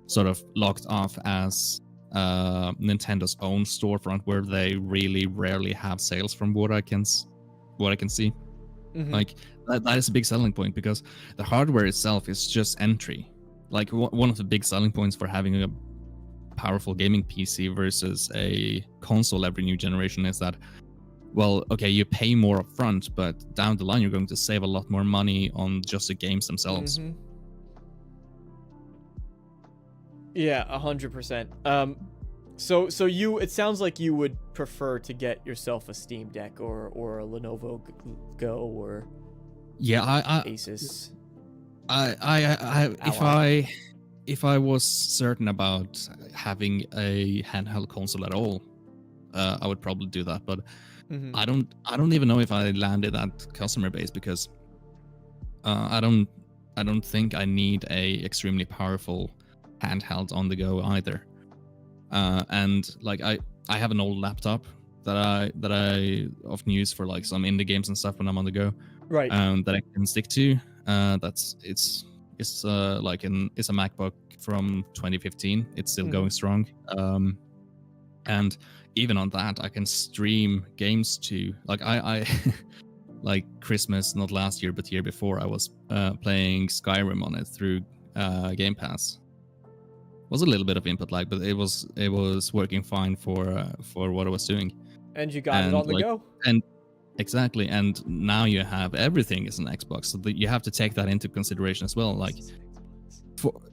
sort of locked off as Nintendo's own storefront, where they really rarely have sales, from what I can see. Like, that is a big selling point, because the hardware itself is just entry. Like, one of the big selling points for having a powerful gaming PC versus a console every new generation is that, well, okay, you pay more up front, but down the line you're going to save a lot more money on just the games themselves. Yeah, 100%. So you, it sounds like you would prefer to get yourself a Steam Deck or a Lenovo Go or Yeah, Asus. if I was certain about having a handheld console at all, I would probably do that. But Mhm. I don't even know if I landed that customer base because I don't think I need a extremely powerful handheld on the go either. And like I have an old laptop that I often use for like some indie games and stuff when I'm on the go. Right. That I can stick to. It's a MacBook from 2015. It's still going strong. And even on that, I can stream games to like I like Christmas, not last year but the year before. I was playing Skyrim on it through Game Pass. Was a little bit of input lag, but it was working fine for what I was doing. And you got it on the go. And exactly, and now you have everything as an Xbox, so that you have to take that into consideration as well. Like,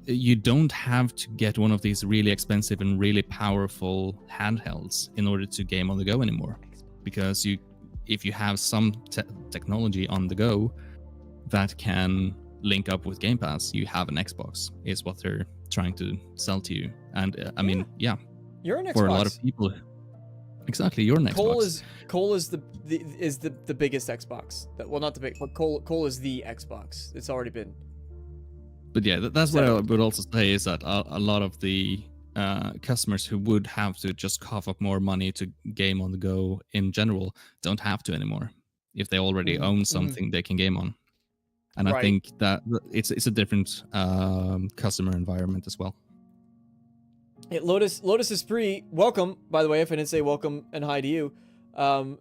you don't have to get one of these really expensive and really powerful handhelds in order to game on the go anymore, because if you have some technology on the go that can link up with Game Pass, you have an Xbox, is what they're trying to sell to you. And I mean, yeah, you're an Xbox. For a lot of people. Exactly, you're an Xbox. Cole is the biggest Xbox. Well, not the big, but Cole is the Xbox. It's already been. But yeah, that's what I would also say is that a lot of the customers who would have to just cough up more money to game on the go in general don't have to anymore if they already own something they can game on. And I think that it's a different customer environment as well. Lotus Esprit, welcome, by the way, if I didn't say welcome and hi to you.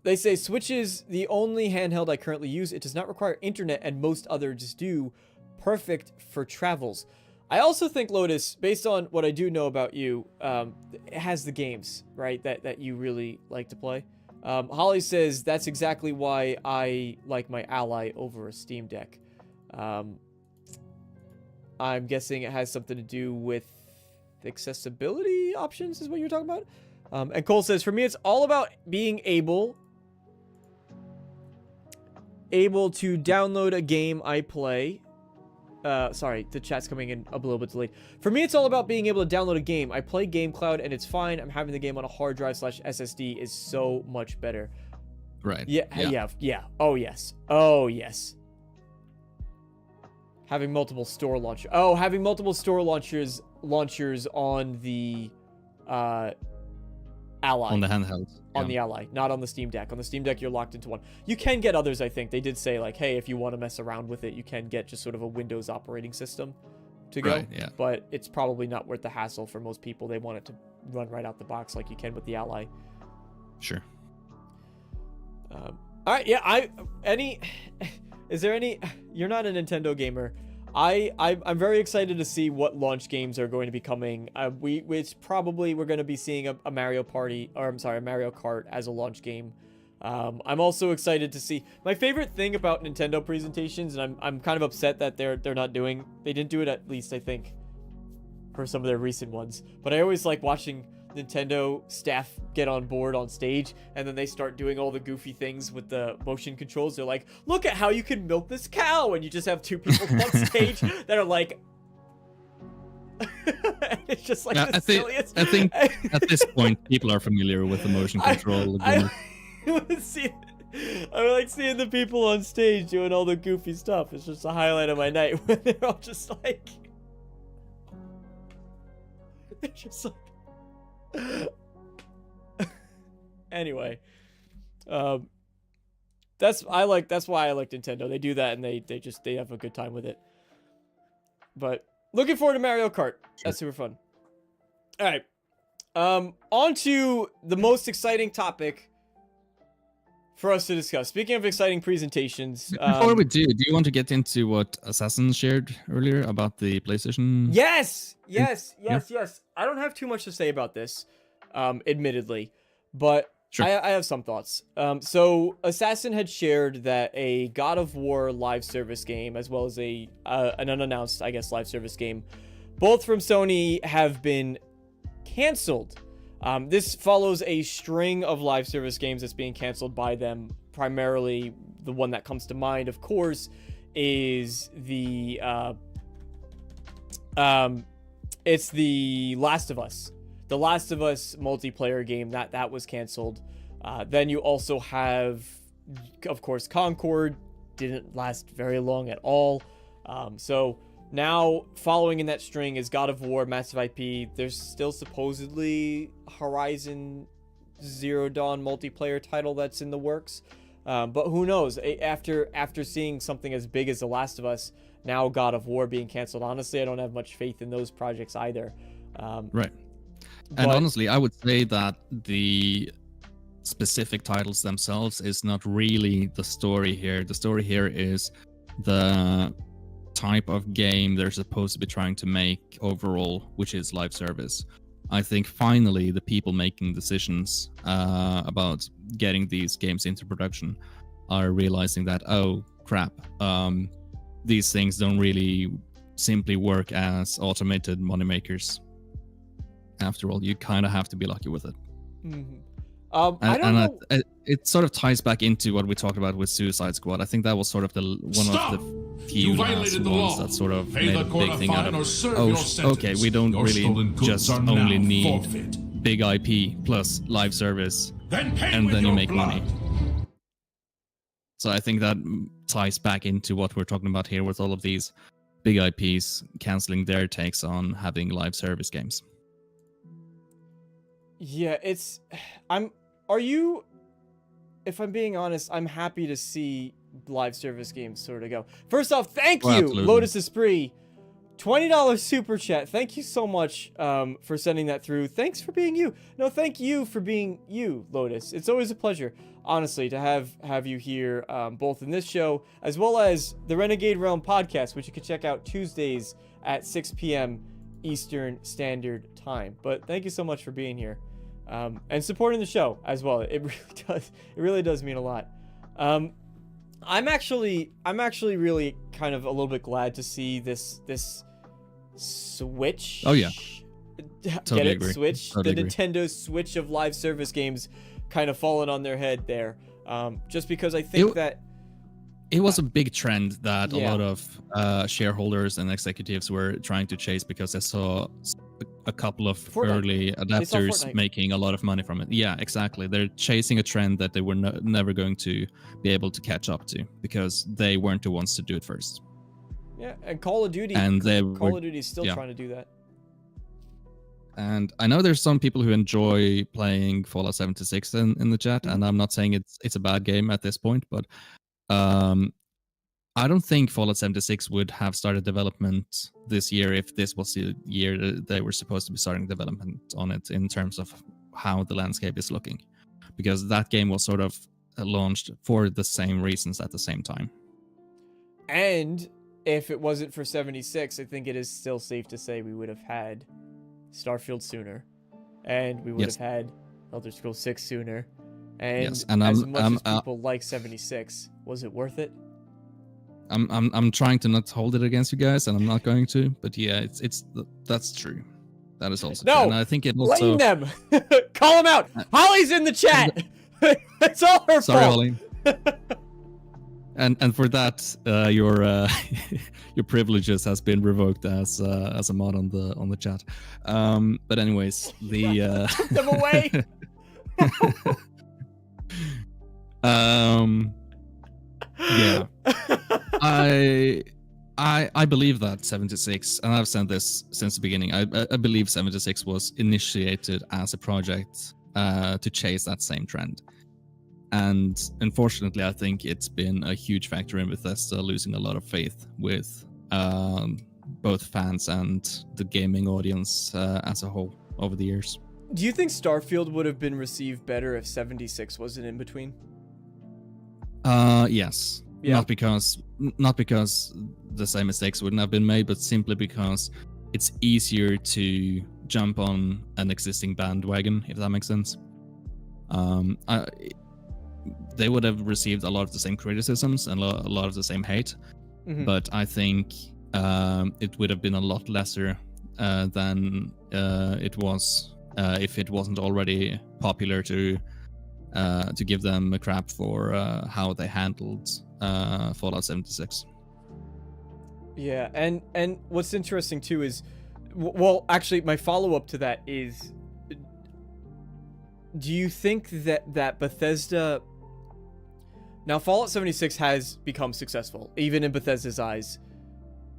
They say, Switch is the only handheld I currently use. It does not require internet, and most others do. Perfect for travels. I also think, Lotus, based on what I do know about you, it has the games, right, that you really like to play. Holly says, that's exactly why I like my Ally over a Steam Deck. I'm guessing it has something to do with accessibility options is what you're talking about. And Cole says, for me, it's all about being able to download a game I play. Sorry, the chat's coming in a little bit delayed. For me, it's all about being able to download a game. I play GameCloud and it's fine. I'm having the game on a hard drive / SSD is so much better. Right. Yeah. Oh, yes. Oh, yes. Having multiple store launchers. Oh, having multiple store launchers on the Ally. On the handheld. On the Ally, not on the Steam Deck. On the Steam Deck, you're locked into one. You can get others, I think. They did say, like, hey, if you want to mess around with it, you can get just sort of a Windows operating system to go. Right, yeah. But it's probably not worth the hassle for most people. They want it to run right out the box like you can with the Ally. Sure. All right, yeah, is there any... You're not a Nintendo gamer. I'm very excited to see what launch games are going to be coming. We're going to be seeing a Mario Kart as a launch game. I'm also excited to see... My favorite thing about Nintendo presentations, and I'm kind of upset that they didn't do it, at least, I think, for some of their recent ones. But I always like watching Nintendo staff get on board on stage, and then they start doing all the goofy things with the motion controls. They're like, look at how you can milk this cow, and you just have two people on stage that are like... It's just like the silliest... I think at this point, people are familiar with the motion control. I like seeing the people on stage doing all the goofy stuff. It's just a highlight of my night when they're all just like... They're just like... Anyway, that's why I like Nintendo. They do that and they have a good time with it. But looking forward to Mario Kart. That's super fun. All right, on to the most exciting topic for us to discuss. Speaking of exciting presentations, before we do you want to get into what Assassin shared earlier about the PlayStation? Yes. I don't have too much to say about this, admittedly, but sure. I have some thoughts. So Assassin had shared that a God of War live service game, as well as an unannounced, I guess, live service game, both from Sony, have been canceled. This follows a string of live service games that's being canceled by them. Primarily, the one that comes to mind, of course, is the It's The Last of Us. The Last of Us multiplayer game that was canceled. Then you also have, of course, Concord. Didn't last very long at all. So now, following in that string is God of War, massive IP. There's still supposedly Horizon Zero Dawn multiplayer title that's in the works. But who knows? After seeing something as big as The Last of Us, now God of War being canceled, honestly, I don't have much faith in those projects either. Right. And honestly, I would say that the specific titles themselves is not really the story here. The story here is the type of game they're supposed to be trying to make overall, which is live service. I think finally the people making decisions about getting these games into production are realizing that, oh crap, these things don't really simply work as automated moneymakers. After all, you kind of have to be lucky with it. Mm-hmm. I don't know. It sort of ties back into what we talked about with Suicide Squad. I think that was sort of one of the few last ones that sort of made a big thing out of, okay, we don't really just only need big IP plus live service, and then you make money. So I think that ties back into what we're talking about here with all of these big IPs canceling their takes on having live service games. Yeah, if I'm being honest, I'm happy to see live service games sort of go. First off, thank you, absolutely. Lotus Esprit. $20 super chat. Thank you so much for sending that through. Thanks for being you. No, thank you for being you, Lotus. It's always a pleasure, honestly, to have you here, both in this show as well as the Renegade Realm podcast, which you can check out Tuesdays at 6 p.m. Eastern Standard Time. But thank you so much for being here. And supporting the show as well. It really does mean a lot. I'm actually really kind of a little bit glad to see this Switch. Oh yeah, Get totally it? agree. Switch. Totally the agree. Nintendo Switch of live service games kind of fallen on their head there. Just because I think that it was a big trend that Yeah. a lot of shareholders and executives were trying to chase because they saw a couple of Fortnite. early adapters Fortnite. making a lot of money from it. Yeah, exactly. They're chasing a trend that they were never going to be able to catch up to because they weren't the ones to do it first. yeah, and Call of Duty. And they Call were, of Duty is still yeah. trying to do that. And I know there's some people who enjoy playing Fallout 76 in the chat, and I'm not saying it's a bad game at this point, but I don't think Fallout 76 would have started development this year if this was the year that they were supposed to be starting development on it in terms of how the landscape is looking. Because that game was sort of launched for the same reasons at the same time. And if it wasn't for 76, I think it is still safe to say we would have had Starfield sooner. And we would Yes. have had Elder Scrolls 6 sooner. And, Yes, and as much as people like 76, was it worth it? I'm trying to not hold it against you guys, and I'm not going to. But yeah, that's true. That is also No, true. And I think it also. Blame them. Call them out. Holly's in the chat. It's all her Sorry, fault. Holly. And for that, your privileges has been revoked as a mod on the chat. But anyways, the Took them away. yeah, I believe that 76, and I've said this since the beginning. I believe 76 was initiated as a project to chase that same trend. And unfortunately, I think it's been a huge factor in Bethesda losing a lot of faith with both fans and the gaming audience as a whole over the years. Do you think Starfield would have been received better if 76 wasn't in between? Yes. Yeah. Not because the same mistakes wouldn't have been made, but simply because it's easier to jump on an existing bandwagon, if that makes sense. They would have received a lot of the same criticisms and a lot of the same hate, but I think it would have been a lot lesser than it was if it wasn't already popular to give them a crap for how they handled Fallout 76. Yeah, and what's interesting too is Well, actually, my follow-up to that is, do you think that Bethesda... Now, Fallout 76 has become successful, even in Bethesda's eyes.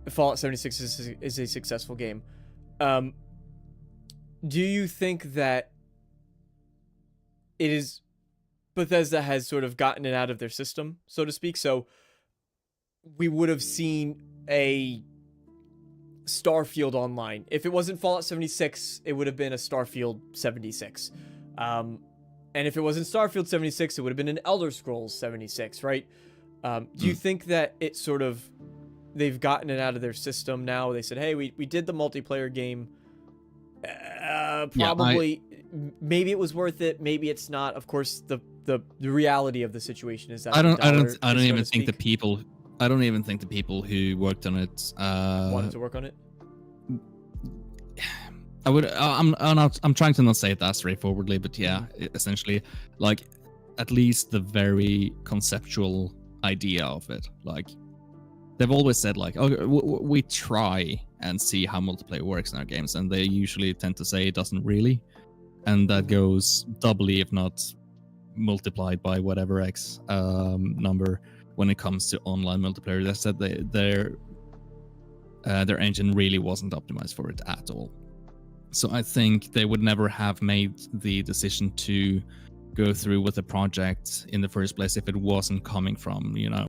Fallout 76 is a successful game. Do you think that it is... Bethesda has sort of gotten it out of their system, so to speak, so we would have seen a Starfield Online. If it wasn't Fallout 76, it would have been a Starfield 76. And if it wasn't Starfield 76, it would have been an Elder Scrolls 76, right? Do you think that it sort of... They've gotten it out of their system now? They said, hey, we did the multiplayer game. Probably... Maybe it was worth it. Maybe it's not. Of course, the reality of the situation is that I don't even think the people who worked on it wanted to work on it. I'm trying to not say it that straightforwardly, but yeah, essentially, like, at least the very conceptual idea of it, like, they've always said, like, oh, we try and see how multiplayer works in our games, and they usually tend to say it doesn't really, and that goes doubly, if not multiplied by whatever X number when it comes to online multiplayer. They said their engine really wasn't optimized for it at all. So I think they would never have made the decision to go through with the project in the first place if it wasn't coming from, you know,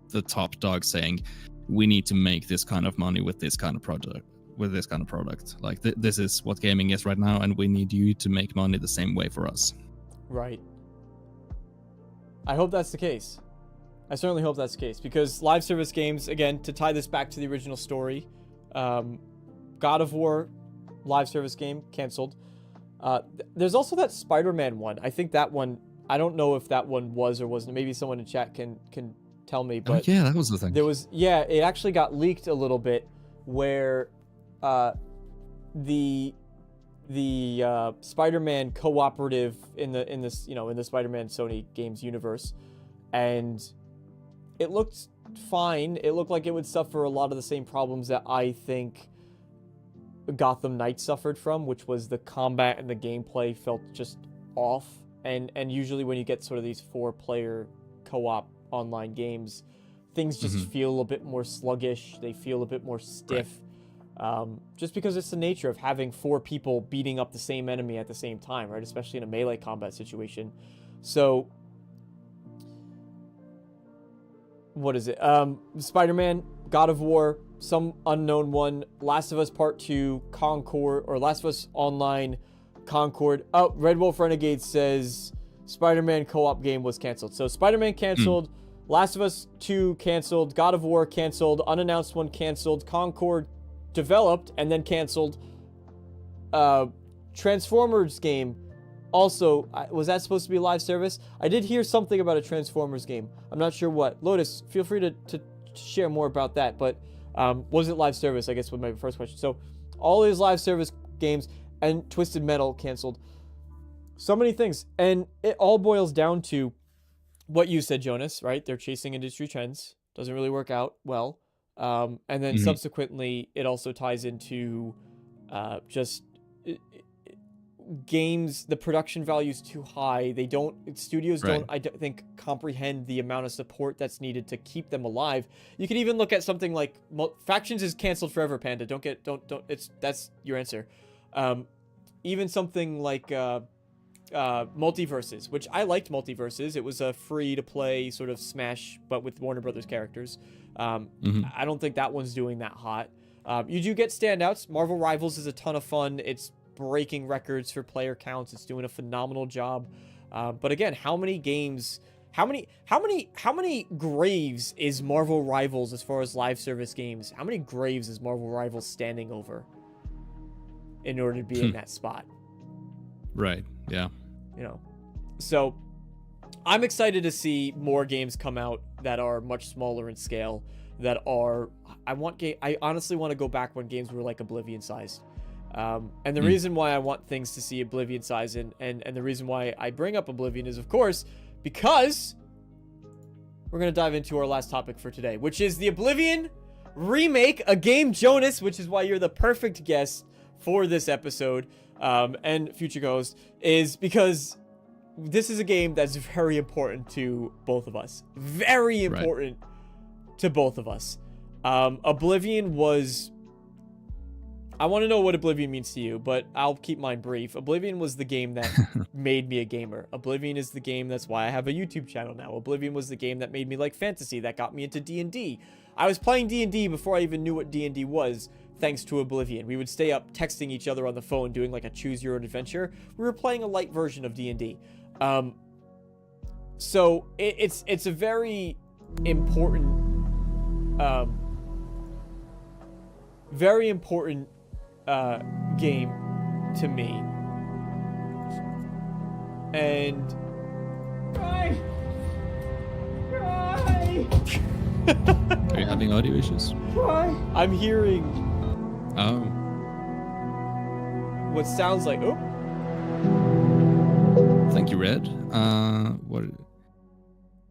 the top dog saying, we need to make this kind of money with this kind of project. Like, this is what gaming is right now, and we need you to make money the same way for us. Right. I hope that's the case. I certainly hope that's the case, because live service games, again, to tie this back to the original story, God of War live service game canceled. There's also that Spider-Man one. I think that one, I don't know if that one was or wasn't. Maybe someone in chat can tell me, but yeah, that was the thing. There was, yeah, it actually got leaked a little bit where the Spider-Man cooperative in the Spider-Man Sony games universe, and it looked fine. It looked like it would suffer a lot of the same problems that I think Gotham Knights suffered from, which was the combat and the gameplay felt just off. And usually when you get sort of these 4-player co-op online games, things just feel a bit more sluggish. They feel a bit more stiff. Right. Just because it's the nature of having 4 people beating up the same enemy at the same time, right? Especially in a melee combat situation. So, what is it? Spider-Man, God of War, some unknown one, Last of Us Part 2, Concord, or Last of Us Online, Concord. Oh, Red Wolf Renegade says Spider-Man co-op game was canceled. So Spider-Man canceled, Last of Us 2 canceled, God of War canceled, unannounced one canceled, Concord developed and then canceled. Transformers game also, was that supposed to be live service? I did hear something about a Transformers game. I'm not sure what. Lotus, feel free to share more about that, but was it live service, I guess, was my first question. So all these live service games, and Twisted Metal canceled. So many things, and it all boils down to what you said, Jonas, right? They're chasing industry trends. Doesn't really work out well. And then subsequently, it also ties into just games. The production value is too high. Studios don't, I think, comprehend the amount of support that's needed to keep them alive. You can even look at something like Factions is canceled forever, Panda. That's your answer. Even something like Multiverses, which I liked. Multiverses, it was a free-to-play sort of Smash, but with Warner Brothers characters. I don't think that one's doing that hot. You do get standouts. Marvel Rivals is a ton of fun. It's breaking records for player counts. It's doing a phenomenal job. But again, how many games? How many graves is Marvel Rivals as far as live service games? How many graves is Marvel Rivals standing over in order to be in that spot? Right. Yeah. You know, so I'm excited to see more games come out that are much smaller in scale. That are, I honestly want to go back when games were like Oblivion sized. And the reason why I want things to see Oblivion size and the reason why I bring up Oblivion is, of course, because we're going to dive into our last topic for today, which is the Oblivion Remake, a game, Jonas, which is why you're the perfect guest for this episode, and future host, is because this is a game that's very important to both of us. Very important to both of us. Oblivion was... I want to know what Oblivion means to you, but I'll keep mine brief. Oblivion was the game that made me a gamer. Oblivion is the game that's why I have a YouTube channel now. Oblivion was the game that made me like fantasy, that got me into D&D. I was playing D&D before I even knew what D&D was, thanks to Oblivion. We would stay up texting each other on the phone, doing like a choose your own adventure. We were playing a light version of D&D. So it's a very important, game to me. And cry. Are you having audio issues? I'm hearing Oh. what sounds like Thank you, Red. What?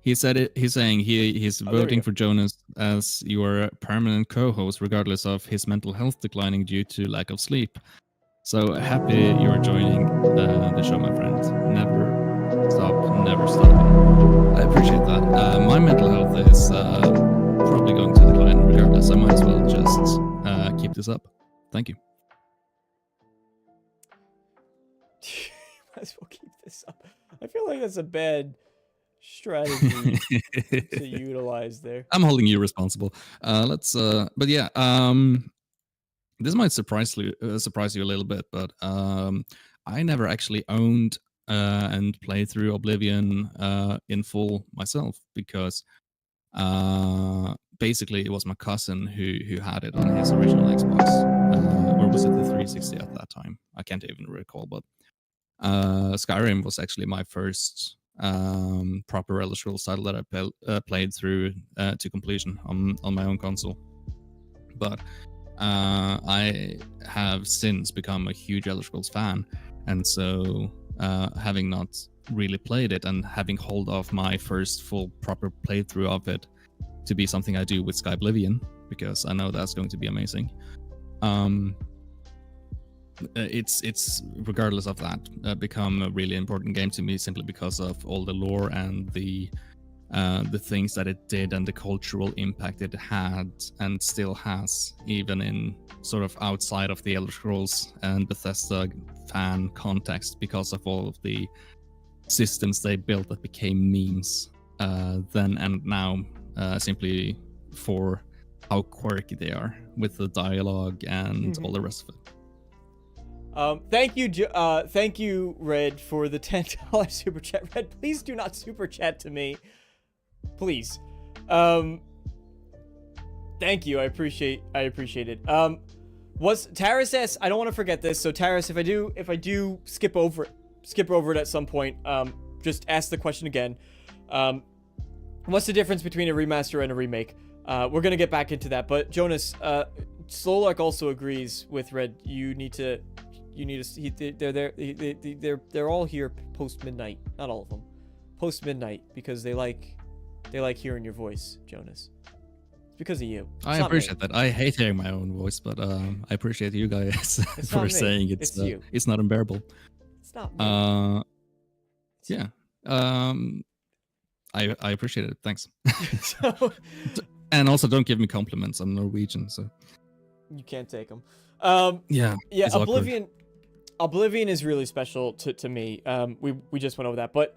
He said it. He's saying he's there we voting go. for Jonas as your permanent co-host, regardless of his mental health declining due to lack of sleep. So happy you're joining the show, my friend. Never stop, never stop. I appreciate that. My mental health is probably going to decline regardless. I might as well just keep this up. Thank you. might as well keep this up. I feel like that's a bad strategy to utilize there. I'm holding you responsible. But yeah, this might surprise you a little bit, but I never actually owned and played through Oblivion in full myself because basically it was my cousin who had it on his original Xbox, or was it the 360 at that time? I can't even recall, but Skyrim was actually my first proper Elder Scrolls title that I played through to completion on my own console. But I have since become a huge Elder Scrolls fan, and so having not really played it and having hold off my first full proper playthrough of it to be something I do with Sky Oblivion, because I know that's going to be amazing. It's regardless of that become a really important game to me simply because of all the lore and the things that it did and the cultural impact it had and still has, even in sort of outside of the Elder Scrolls and Bethesda fan context, because of all of the systems they built that became memes then and now, simply for how quirky they are with the dialogue and all the rest of it. Thank you, Red, for the $10 super chat. Red, please do not super chat to me. Please. Thank you. I appreciate it. Was Taris S, I don't want to forget this. So Taris, if I do skip over it at some point, just ask the question again. What's the difference between a remaster and a remake? We're going to get back into that, but Jonas, Slolark also agrees with Red. They're all here post midnight. Not all of them. Post midnight, because they like hearing your voice, Jonas. It's because of you. I appreciate that. I hate hearing my own voice, but I appreciate you guys for saying it's you. It's not unbearable. It's not me. Yeah. I appreciate it. Thanks. So, and also, don't give me compliments. I'm Norwegian, so you can't take them. Yeah. Yeah. it's awkward. Oblivion is really special to me. We just went over that, but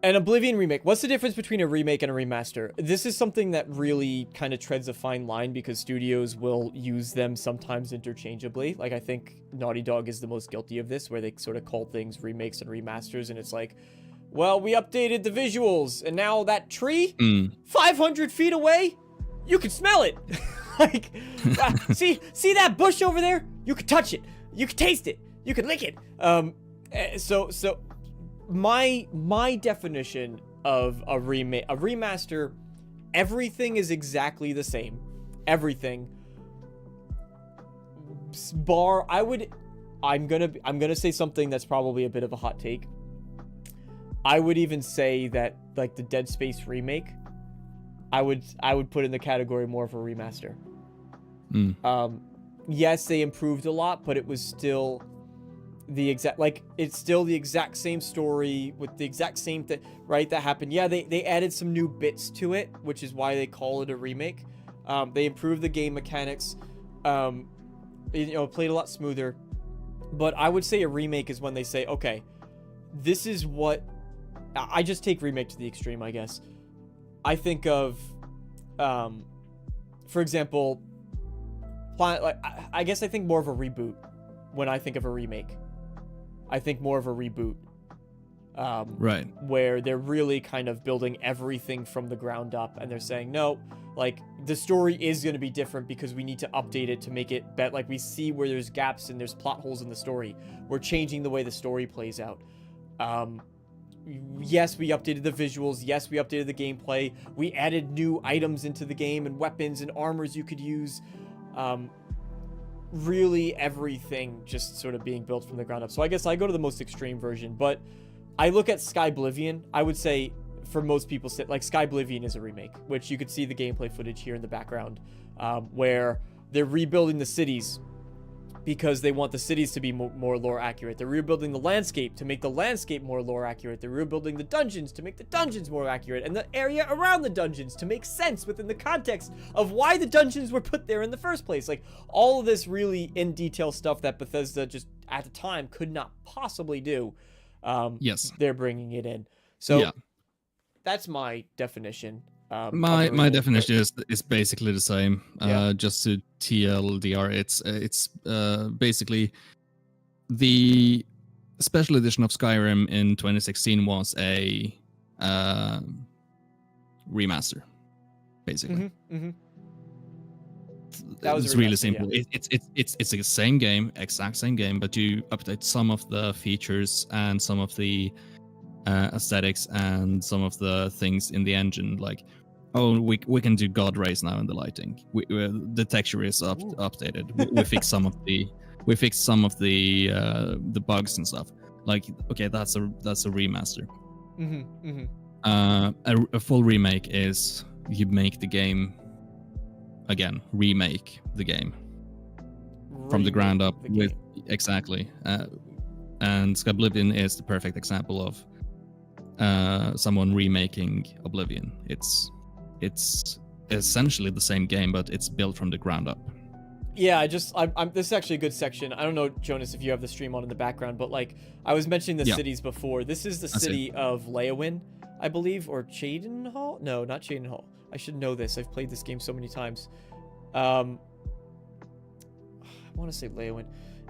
an Oblivion remake. What's the difference between a remake and a remaster? This is something that really kind of treads a fine line because studios will use them sometimes interchangeably. Like, I think Naughty Dog is the most guilty of this, where they sort of call things remakes and remasters, and it's like, well, we updated the visuals, and now that tree 500 feet away, you can smell it. Like, see that bush over there? You can touch it. You can taste it. You can lick it. So my definition of a remaster, everything is exactly the same. Everything. I'm gonna say something that's probably a bit of a hot take. I would even say that, like, the Dead Space remake I would put in the category more of a remaster. Mm. Yes, they improved a lot, but it was still the exact same story with the exact same thing, right? That happened. Yeah, they added some new bits to it, which is why they call it a remake. They improved the game mechanics, played a lot smoother. But I would say a remake is when they say, okay, this is what I just take remake to the extreme, I guess. I think of, for example, I guess I think more of a reboot when I think of a remake. I think more of a reboot. Right. Where they're really kind of building everything from the ground up, and they're saying, no, like, the story is going to be different because we need to update it to make it better. Like, we see where there's gaps and there's plot holes in the story. We're changing the way the story plays out. Yes, we updated the visuals. Yes, we updated the gameplay. We added new items into the game and weapons and armors you could use. Really everything just sort of being built from the ground up. So I guess I go to the most extreme version, but I look at Oblivion. I would say for most people, like, Oblivion is a remake, which you could see the gameplay footage here in the background, where they're rebuilding the cities because they want the cities to be more lore accurate. They're rebuilding the landscape to make the landscape more lore accurate. They're rebuilding the dungeons to make the dungeons more accurate, and the area around the dungeons to make sense within the context of why the dungeons were put there in the first place. Like, all of this really in detail stuff that Bethesda just at the time could not possibly do. Yes, they're bringing it in. So yeah. That's my definition. My definition is basically the same. Yeah. Just to TLDR, it's basically the special edition of Skyrim in 2016 was a remaster, basically. That was it's a really remaster, simple. yeah. It's the same game, exact same game, but you update some of the features and some of the aesthetics and some of the things in the engine, like, oh, we can do god rays now in the lighting. The texture is updated. We fix some of the bugs and stuff. Like, okay, that's a remaster. A full remake is you make the game again, remake the game from the ground up with exactly. And Oblivion is the perfect example of someone remaking Oblivion. It's essentially the same game, but it's built from the ground up. Yeah, I'm this is actually a good section. I don't know, Jonas, if you have the stream on in the background, but like I was mentioning the cities before. This is the city of Leyawiin, I believe, or Cheydinhal? No, not Cheydinhal. I should know this. I've played this game so many times. I want to say Leyawiin.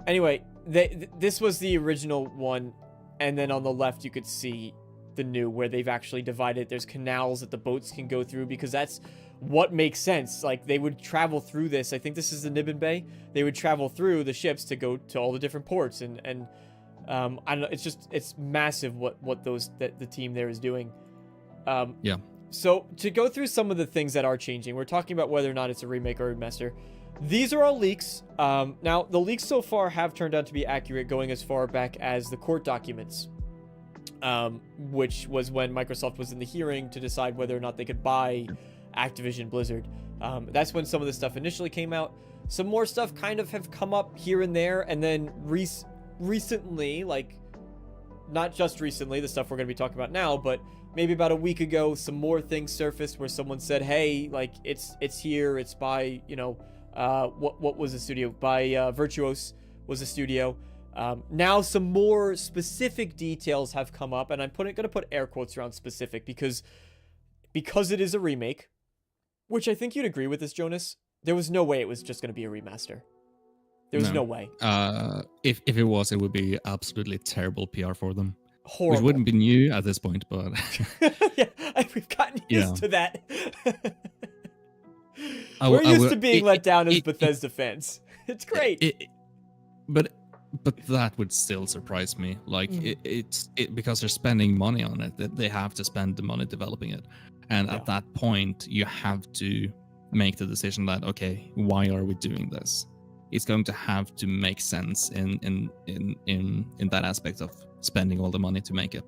Anyway, this was the original one, and then on the left you could see the new, where they've actually divided. There's canals that the boats can go through, because that's what makes sense. Like, they would travel through this. I think this is the Nibbin Bay. They would travel through the ships to go to all the different ports, and I don't know. It's massive what the team there is doing. Yeah. So to go through some of the things that are changing, we're talking about whether or not it's a remake or a remaster. These are all leaks. Now the leaks so far have turned out to be accurate, going as far back as the court documents. Which was when Microsoft was in the hearing to decide whether or not they could buy Activision Blizzard. That's when some of this stuff initially came out. Some more stuff kind of have come up here and there, and then recently, like, not just recently, the stuff we're going to be talking about now, but maybe about a week ago, some more things surfaced where someone said, hey, like, it's here, it's by, what was the studio? By Virtuos was the studio. Now some more specific details have come up, and I'm going to put air quotes around specific because it is a remake, which I think you'd agree with this, Jonas. There was no way it was just going to be a remaster. There was no way. If it was, it would be absolutely terrible PR for them. Horrible. Which wouldn't be new at this point, but yeah, we've gotten used to that. We're used to being let down as Bethesda fans. It's great. But that would still surprise me. Like, it's because they're spending money on it. That they have to spend the money developing it, and at that point, you have to make the decision that, okay, why are we doing this? It's going to have to make sense in that aspect of spending all the money to make it.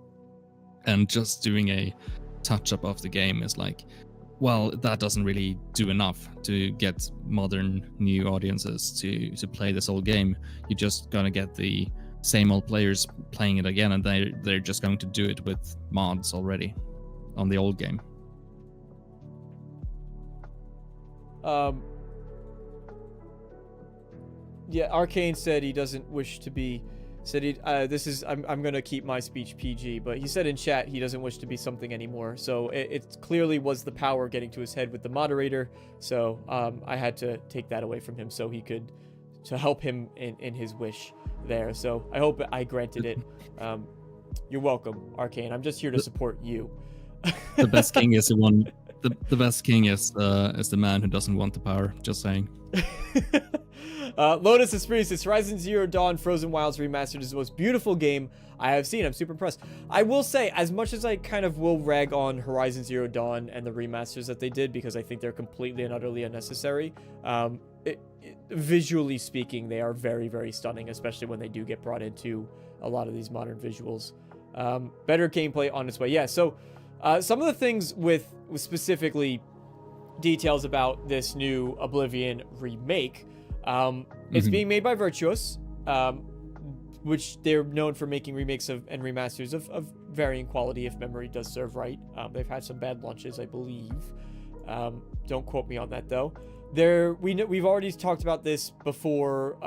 And just doing a touch up of the game is like, well, that doesn't really do enough to get modern new audiences to play this old game. You're just gonna get the same old players playing it again, and they're just going to do it with mods already on the old game. Yeah, Arcane said he doesn't wish to be. Said he. I'm gonna keep my speech PG, but he said in chat he doesn't wish to be something anymore. So it clearly was the power getting to his head with the moderator. So I had to take that away from him so he could to help him in his wish there. So I hope I granted it. You're welcome, Arcane. I'm just here to support you. The best king is the one. The best king is the man who doesn't want the power. Just saying. Lotus Esprit says Horizon Zero Dawn Frozen Wilds Remastered is the most beautiful game I have seen. I'm super impressed. I will say, as much as I kind of will rag on Horizon Zero Dawn and the remasters that they did, because I think they're completely and utterly unnecessary, visually speaking, they are very, very stunning, especially when they do get brought into a lot of these modern visuals. Better gameplay on its way. Yeah, so some of the things with specifically details about this new Oblivion remake. It's being made by Virtuos, which they're known for making remakes and remasters of varying quality, if memory does serve right. They've had some bad launches, I believe. Don't quote me on that though. We've already talked about this before,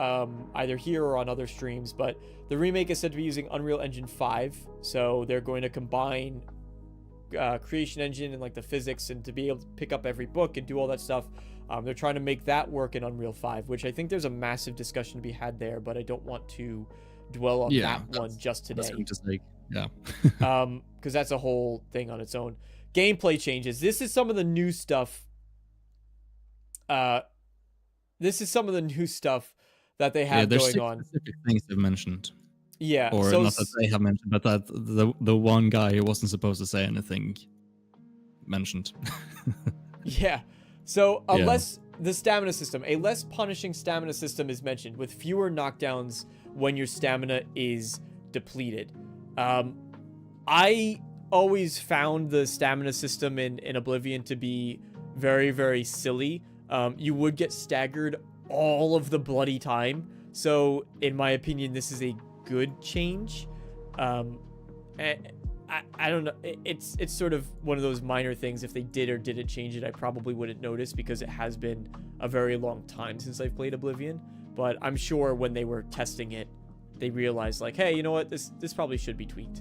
either here or on other streams, but the remake is said to be using Unreal Engine 5, so they're going to combine Creation Engine and like the physics, and to be able to pick up every book and do all that stuff. They're trying to make that work in Unreal 5, which I think there's a massive discussion to be had there, but I don't want to dwell on that one just today. That's just like, yeah. Because that's a whole thing on its own. Gameplay changes. This is some of the new stuff. This is some of the new stuff that they have going on. Specific things they've mentioned. Yeah. Or so not that they have mentioned, but that the one guy who wasn't supposed to say anything mentioned. Yeah. So unless the stamina system, a less punishing stamina system is mentioned with fewer knockdowns when your stamina is depleted. I always found the stamina system in Oblivion to be very, very silly. You would get staggered all of the bloody time. So in my opinion, this is a good change. I don't know. It's sort of one of those minor things. If they did or didn't change it, I probably wouldn't notice because it has been a very long time since I've played Oblivion. But I'm sure when they were testing it, they realized like, hey, you know what? This probably should be tweaked.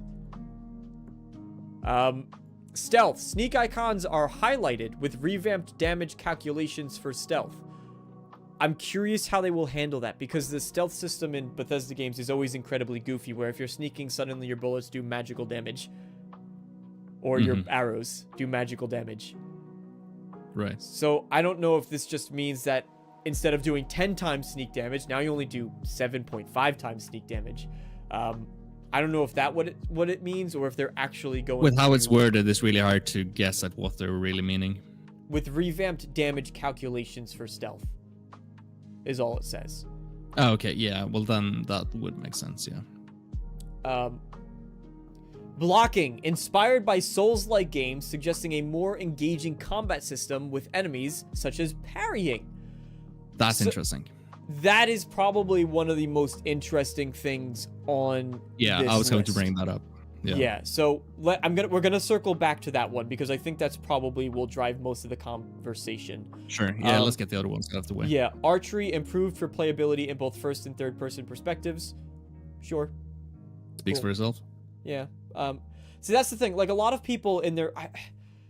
Stealth. Sneak icons are highlighted with revamped damage calculations for stealth. I'm curious how they will handle that, because the stealth system in Bethesda games is always incredibly goofy, where if you're sneaking, suddenly your bullets do magical damage. Or your arrows do magical damage. Right. So I don't know if this just means that instead of doing 10 times sneak damage, now you only do 7.5 times sneak damage. I don't know if that what it means, or if they're actually going with how it's worded, it's really hard to guess at what they're really meaning. With revamped damage calculations for stealth. Is all it says. Oh, okay, yeah. Well, then that would make sense, yeah. Blocking, inspired by Souls-like games, suggesting a more engaging combat system with enemies, such as parrying. That's interesting. That is probably one of the most interesting things on Yeah, this I was going to list. bring that up. Yeah, so we're gonna circle back to that one, because I think that's probably will drive most of the conversation. Sure. Yeah, let's get the other ones out of the way. Yeah, archery improved for playability in both first and third person perspectives. Sure. Speaks for itself. Yeah. See, that's the thing. Like, a lot of people in their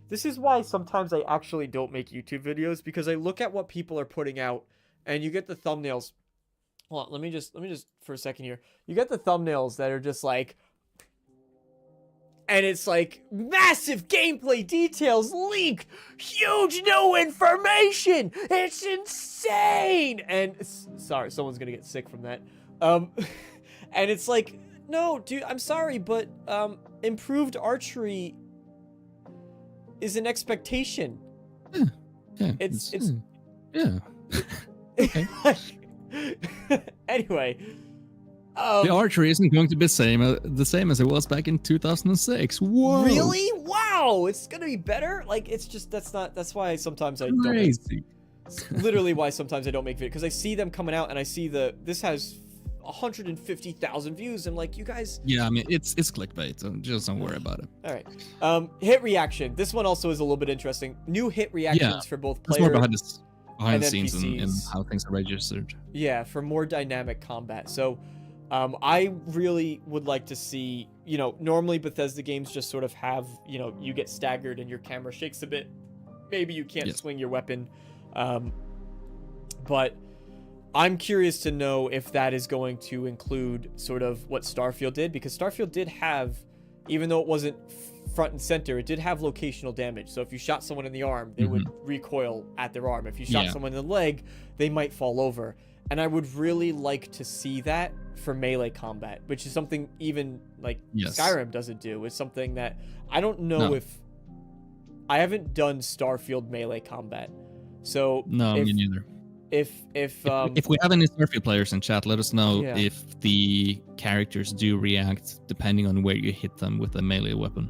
this is why sometimes I actually don't make YouTube videos, because I look at what people are putting out, and you get the thumbnails. Hold on, let me just for a second here. You get the thumbnails that are just like, and it's like, massive gameplay details leaked, huge new information, it's insane, and sorry, someone's gonna get sick from that. And it's like, no, dude, I'm sorry, but improved archery is an expectation. Yeah. It's yeah. Okay. Anyway. The archery isn't going to be the same as it was back in 2006. Whoa. Really? Wow. wow, it's gonna be better. Like, it's just that's why sometimes I don't. Crazy. It's literally why sometimes I don't make videos, because I see them coming out and I see this has 150,000 views. I'm like, you guys. Yeah, I mean it's clickbait, so just don't worry about it. All right. Hit reaction. This one also is a little bit interesting. New hit reactions for both It's more player behind the and scenes and NPCs. how things are registered. Yeah, for more dynamic combat. So, I really would like to see, normally Bethesda games just sort of have, you get staggered and your camera shakes a bit. Maybe you can't swing your weapon. But I'm curious to know if that is going to include sort of what Starfield did, because Starfield did have, even though it wasn't front and center, it did have locational damage. So if you shot someone in the arm, they would recoil at their arm. If you shot someone in the leg, they might fall over. And I would really like to see that for melee combat, which is something even like Skyrim doesn't do. It's something that I don't know if I haven't done Starfield melee combat. So no, me neither. If we have any Starfield players in chat, let us know Yeah. if the characters do react depending on where you hit them with a melee weapon.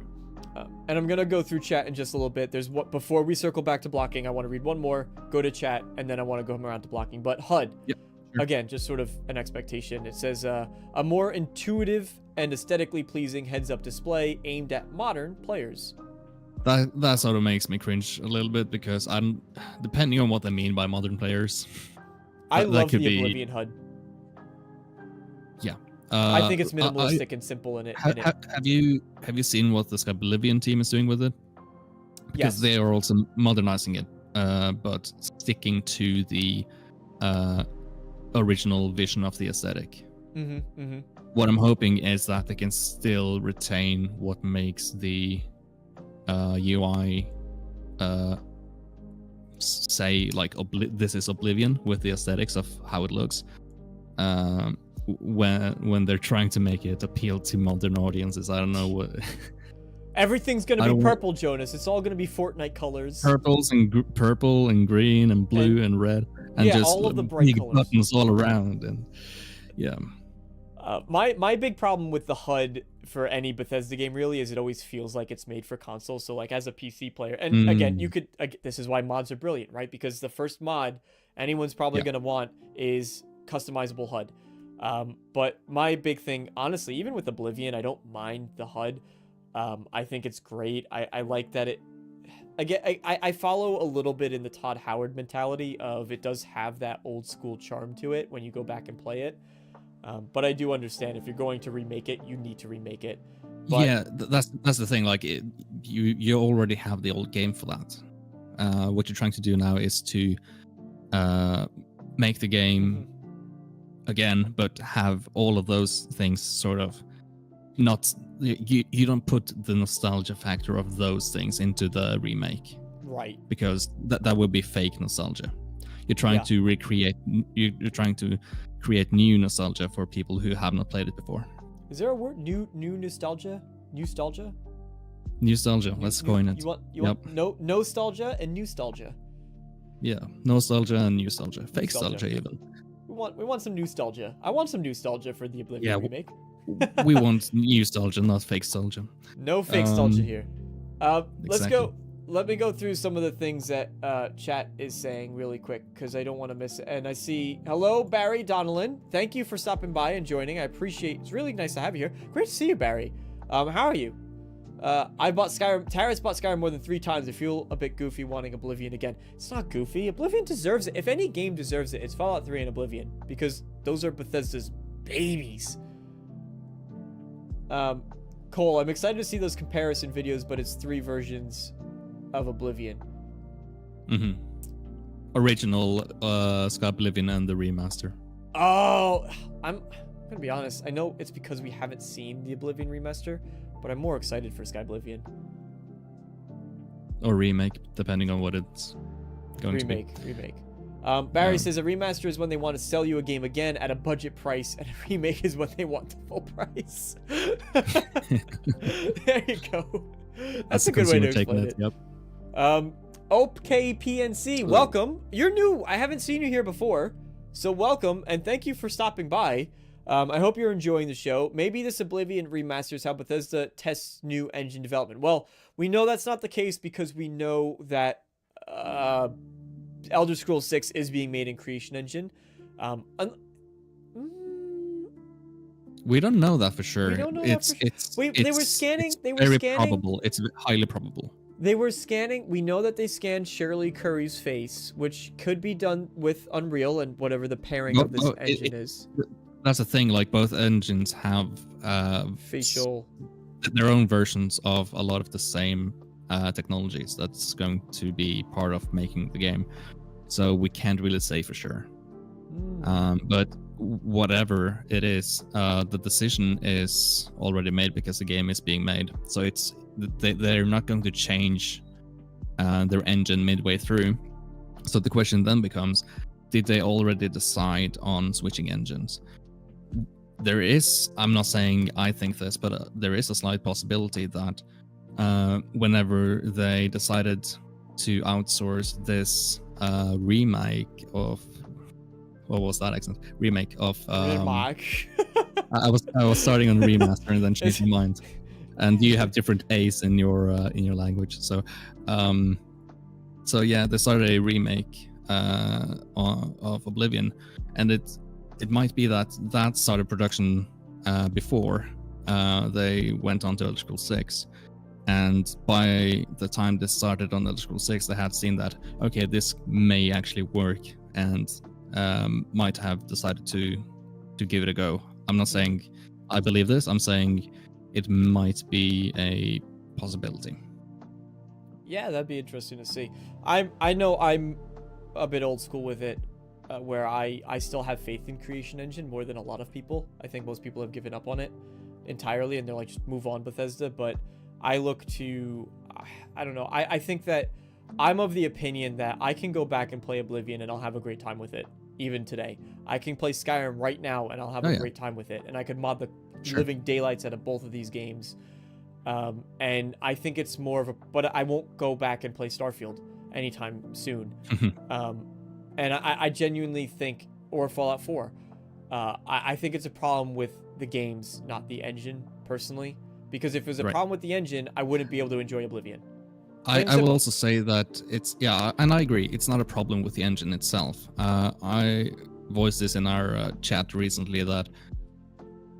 And I'm gonna go through chat in just a little bit. There's what before we circle back to blocking, I want to read one more, go to chat, and then I want to go around to blocking. But HUD, Sure. again, just sort of an expectation. It says a more intuitive and aesthetically pleasing heads-up display aimed at modern players. That sort of makes me cringe a little bit, because I'm depending on what they mean by modern players. I that love could the be- Oblivion HUD. Yeah. I think it's minimalistic and simple in it. Have you seen what this Oblivion team is doing with it? Because Yes. they are also modernizing it, but sticking to the original vision of the aesthetic. What I'm hoping is that they can still retain what makes the UI say like this is Oblivion, with the aesthetics of how it looks, when they're trying to make it appeal to modern audiences. I don't know what. Everything's gonna be purple, Jonas. It's all gonna be Fortnite colors. Purple and green and blue and red, and yeah, just all of the bright big colors. buttons all around, and yeah. My big problem with the HUD for any Bethesda game really is it always feels like it's made for console. So like as a PC player, and again, you could this is why mods are brilliant, right? Because the first mod anyone's probably gonna want is customizable HUD. But my big thing, honestly, even with Oblivion, I don't mind the HUD. I think it's great. I like that it. Again, I follow a little bit in the Todd Howard mentality of it does have that old school charm to it when you go back and play it. But I do understand if you're going to remake it, you need to remake it. But, yeah, that's the thing. Like, you already have the old game for that. What you're trying to do now is to make the game again, but have all of those things sort of not. You don't put the nostalgia factor of those things into the remake, right? Because that would be fake nostalgia. You're trying to recreate. You're trying to create new nostalgia for people who have not played it before. Is there a word? New nostalgia? Nostalgia? Nostalgia. Let's coin it. You want nostalgia and nostalgia. Yeah, nostalgia and nostalgia. Fake nostalgia even. We want some nostalgia. I want some nostalgia for the Oblivion remake. We want nostalgia, not fake nostalgia. No fake nostalgia here. Let's Exactly. go. Let me go through some of the things that chat is saying really quick, because I don't want to miss it. And I see, hello, Barry Donnellan. Thank you for stopping by and joining. I appreciate. It's really nice to have you here. Great to see you, Barry. How are you? I bought Skyrim. Tara's bought Skyrim more than 3 times. I feel a bit goofy wanting Oblivion again. It's not goofy. Oblivion deserves it. If any game deserves it, it's Fallout 3 and Oblivion, because those are Bethesda's babies. Cole, I'm excited to see those comparison videos, but it's 3 versions of Oblivion. Original Oblivion and the remaster. Oh, I'm gonna be honest. I know it's because we haven't seen the Oblivion remaster, but I'm more excited for Oblivion. Or remake, depending on what it's going to be. Remake. Barry says a remaster is when they want to sell you a game again at a budget price, and a remake is when they want the full price. There you go. That's a good way to explain it. Yep. OKPNC, welcome. You're new. I haven't seen you here before, so welcome and thank you for stopping by. I hope you're enjoying the show. Maybe this Oblivion remaster is how Bethesda tests new engine development. Well, We know that's not the case because we know that Elder Scrolls 6 is being made in Creation Engine. We don't know that for sure. We don't know that for sure. They were scanning. They were very scanning. probable. It's highly probable. They were scanning. We know that they scanned Shirley Curry's face, which could be done with Unreal and whatever the pairing of this engine is. That's the thing. Like both engines have facial, their own versions of a lot of the same technologies that's going to be part of making the game. So we can't really say for sure. But whatever it is, the decision is already made because the game is being made. So they're not going to change their engine midway through. So the question then becomes, did they already decide on switching engines? There is, I'm not saying I think this, but there is a slight possibility that whenever they decided to outsource this remake of, what was that accent? Remake of Remake. I was starting on remaster and then changed my mind. And you have different A's in your language. So yeah, they started a remake of Oblivion, and it might be that started production before they went on to Elder Scrolls 6. And by the time this started on Elder Scrolls 6, they had seen that, okay, this may actually work, and might have decided to give it a go. I'm not saying I believe this. I'm saying it might be a possibility. Yeah, that'd be interesting to see. I know I'm a bit old school with it, where I still have faith in Creation Engine more than a lot of people. I think most people have given up on it entirely, and they're like, just move on, Bethesda. But I look to, I don't know. I think that I'm of the opinion that I can go back and play Oblivion and I'll have a great time with it, even today. I can play Skyrim right now and I'll have a great time with it. And I could mod the living daylights out of both of these games. And I think it's more of a, but I won't go back and play Starfield anytime soon. And I genuinely think, or Fallout 4, I think it's a problem with the games, not the engine, personally. Because if it was a problem with the engine, I wouldn't be able to enjoy Oblivion. I will also say that it's, and I agree, it's not a problem with the engine itself. I voiced this in our chat recently that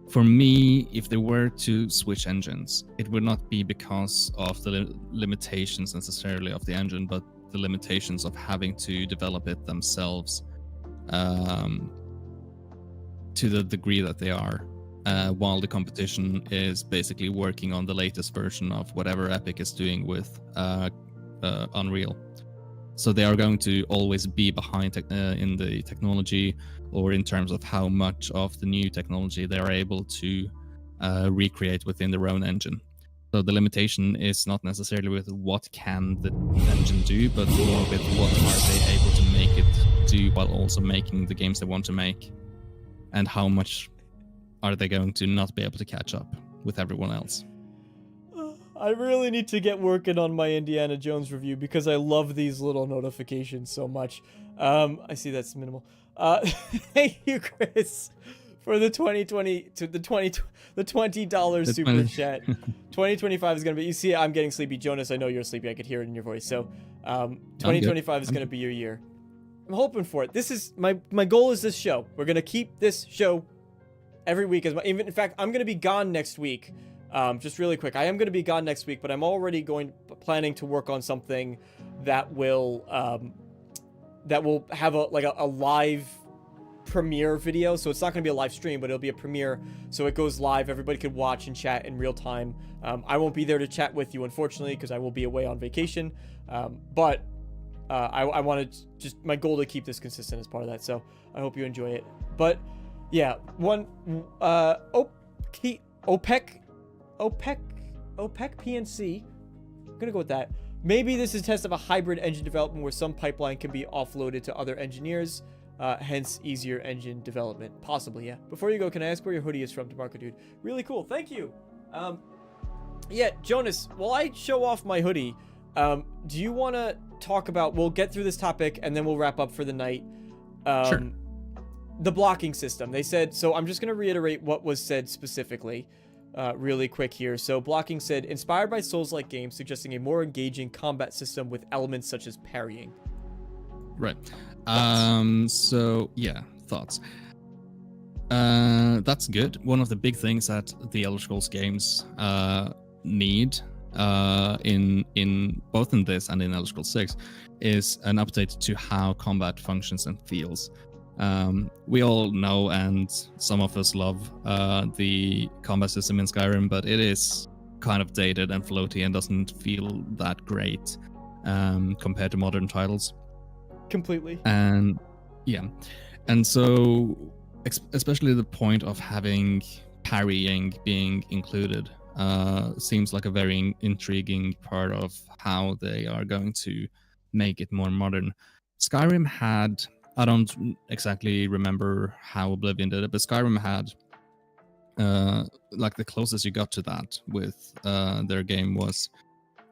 for me, if they were to switch engines, it would not be because of the limitations necessarily of the engine, but the limitations of having to develop it themselves to the degree that they are. While the competition is basically working on the latest version of whatever Epic is doing with Unreal. So they are going to always be behind in the technology, or in terms of how much of the new technology they are able to recreate within their own engine. So the limitation is not necessarily with what can the engine do, but more with what are they able to make it do while also making the games they want to make, and how much are they going to not be able to catch up with everyone else. I really need to get working on my Indiana Jones review because I love these little notifications so much. I see that's minimal. Thank you, Chris, for the $20 super chat. 2025 is gonna be. You see, I'm getting sleepy. Jonas, I know you're sleepy. I could hear it in your voice. So, 2025 is gonna be your year. I'm hoping for it. This is my goal. Is this show? We're gonna keep this show every week. In fact, I'm gonna be gone next week. Just really quick, I am gonna be gone next week, but I'm already planning to work on something that will have a live premiere video. So it's not gonna be a live stream, but it'll be a premiere. So it goes live. Everybody could watch and chat in real time. I won't be there to chat with you, unfortunately, because I will be away on vacation. But I wanted just my goal to keep this consistent as part of that. So I hope you enjoy it. But yeah, OPEC PNC. I'm gonna go with that. Maybe this is a test of a hybrid engine development where some pipeline can be offloaded to other engineers, hence easier engine development. Possibly, yeah. Before you go, can I ask where your hoodie is from, DeMarco Dude? Really cool, thank you. Yeah, Jonas, while I show off my hoodie, do you want to talk about, we'll get through this topic and then we'll wrap up for the night. Sure. The blocking system. They said, so I'm just going to reiterate what was said specifically. really quick here. So Blocking said, inspired by Souls-like games, suggesting a more engaging combat system with elements such as parrying. Right. Thoughts? So yeah, thoughts. That's good. One of the big things that the Elder Scrolls games need in both in this and in Elder Scrolls 6 is an update to how combat functions and feels. We all know, and some of us love the combat system in Skyrim, but it is kind of dated and floaty and doesn't feel that great compared to modern titles. Completely. And yeah, and so especially the point of having parrying being included seems like a very intriguing part of how they are going to make it more modern. Skyrim had, I don't exactly remember how Oblivion did it, but Skyrim had like the closest you got to that with their game was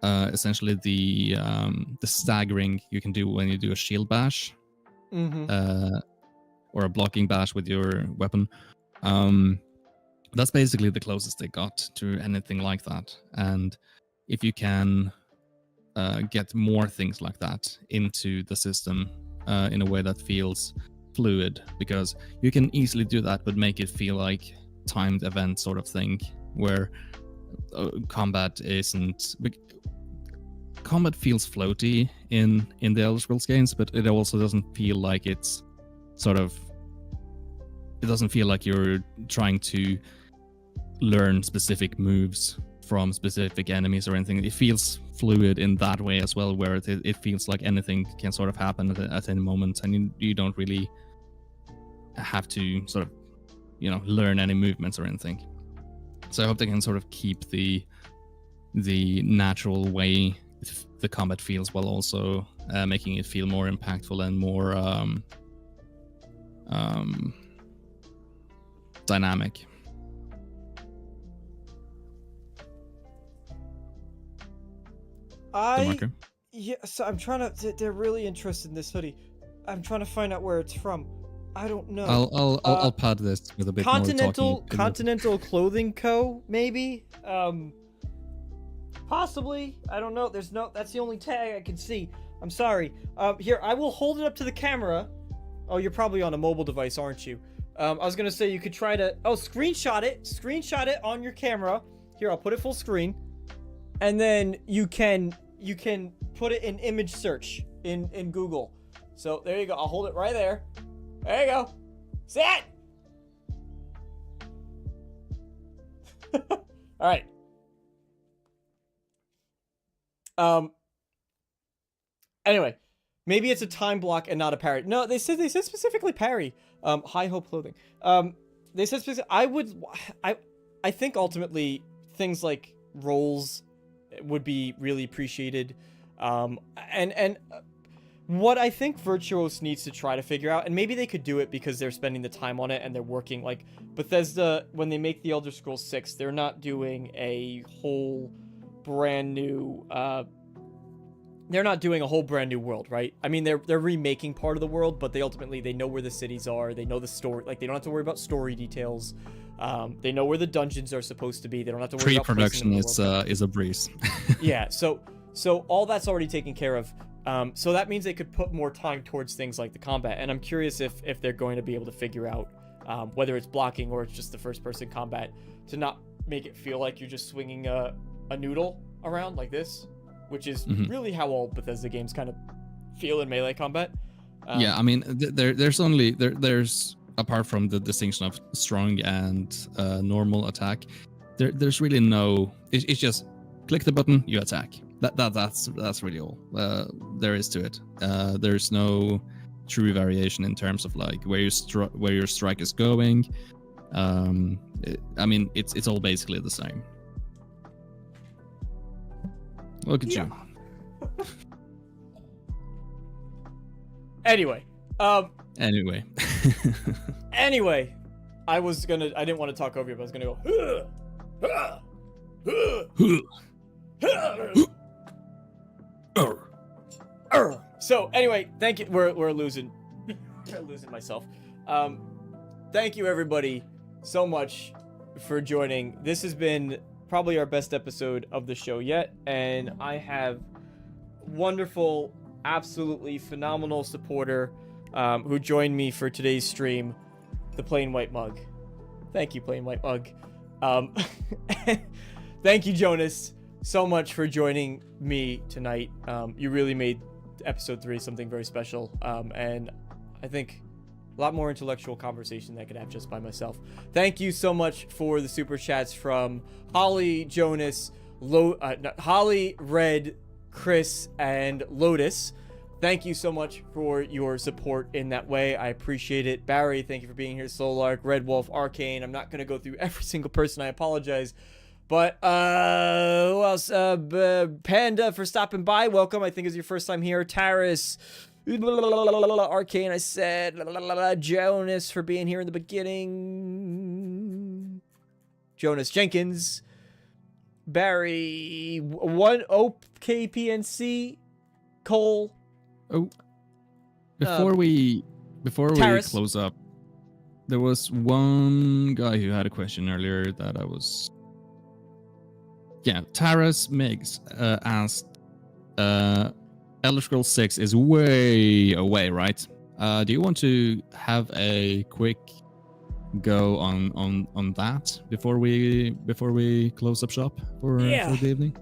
essentially the staggering you can do when you do a shield bash, or a blocking bash with your weapon. That's basically the closest they got to anything like that. And if you can get more things like that into the system in a way that feels fluid, because you can easily do that, but make it feel like timed event sort of thing, where combat feels floaty in the Elder Scrolls games, but it also doesn't feel like it's sort of, it doesn't feel like you're trying to learn specific moves from specific enemies or anything. It feels fluid in that way as well, where it feels like anything can sort of happen at any moment, and you don't really have to sort of, learn any movements or anything. So I hope they can sort of keep the natural way the combat feels, while also making it feel more impactful and more dynamic. So I'm trying to. They're really interested in this hoodie. I'm trying to find out where it's from. I don't know. I'll pad this with a bit more talking. Continental Clothing Co. Maybe. Possibly. I don't know. That's the only tag I can see. I'm sorry. Here, I will hold it up to the camera. Oh, you're probably on a mobile device, aren't you? I was gonna say you could try to. Oh, screenshot it on your camera. Here, I'll put it full screen, and then you can put it in image search in Google. So there you go. I'll hold it right there. There you go. See it? All right. Anyway, maybe it's a time block and not a parry. No, they said specifically parry. High Hope Clothing. They said specific. I think ultimately things like rolls would be really appreciated. And what I think Virtuos needs to try to figure out, and maybe they could do it because they're spending the time on it and they're working, like Bethesda, when they make the Elder Scrolls 6, they're not doing a whole brand new world, right? I mean, they're remaking part of the world, but they know where the cities are, they know the story, like they don't have to worry about story details. They know where the dungeons are supposed to be. They don't have to worry about pre-production is a breeze. Yeah, so all that's already taken care of. So that means they could put more time towards things like the combat, and I'm curious if they're going to be able to figure out whether it's blocking or it's just the first-person combat, to not make it feel like you're just swinging a noodle around like this, which is really how all Bethesda games kind of feel in melee combat. Yeah, I mean, there's apart from the distinction of strong and normal attack, there's really no. It's just click the button, you attack. That's really all there is to it. There's no true variation in terms of like where your strike is going. I mean, it's all basically the same. Look at you. Anyway. Anyway, I didn't want to talk over you, but I was gonna go. So anyway, thank you. We're losing. I'm losing myself. Thank you everybody so much for joining. This has been probably our best episode of the show yet, and I have wonderful, absolutely phenomenal supporter who joined me for today's stream, the Plain White Mug. Thank you, Plain White Mug. Thank you, Jonas, so much for joining me tonight. You really made episode 3 something very special, and I think a lot more intellectual conversation that I could have just by myself. Thank you so much for the super chats from Holly, Jonas, Holly, Red, Chris, and Lotus. Thank you so much for your support in that way. I appreciate it. Barry, thank you for being here. Solark, Red Wolf, Arcane. I'm not going to go through every single person. I apologize. But, who else? Panda for stopping by. Welcome. I think it's your first time here. Taris. Arcane, I said. Jonas for being here in the beginning. Jonas Jenkins. Barry. One OKPNC. Cole. Oh, before we Taris. close up, there was one guy who had a question earlier that I was. Yeah, Taras Miggs asked, Elder Scrolls 6 is way away, right? Do you want to have a quick go on that before we close up shop for the evening?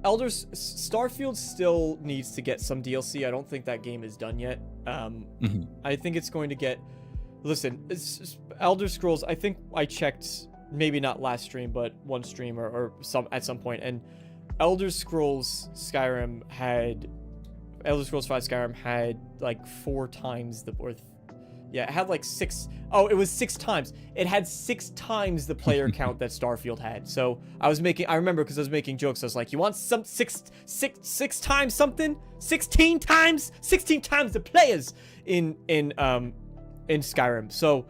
Starfield still needs to get some DLC. I don't think that game is done yet. I think it's going to get. Listen, Elder Scrolls. I think I checked, maybe not last stream, but one stream or at some point, and Elder Scrolls 5 Skyrim had like 4 times the worth. Yeah, it had like 6. Oh, it was 6 times. It had 6 times the player count that Starfield had. So I remember because I was making jokes. I was like, you want some 6 times something? 16 times the players in Skyrim. So,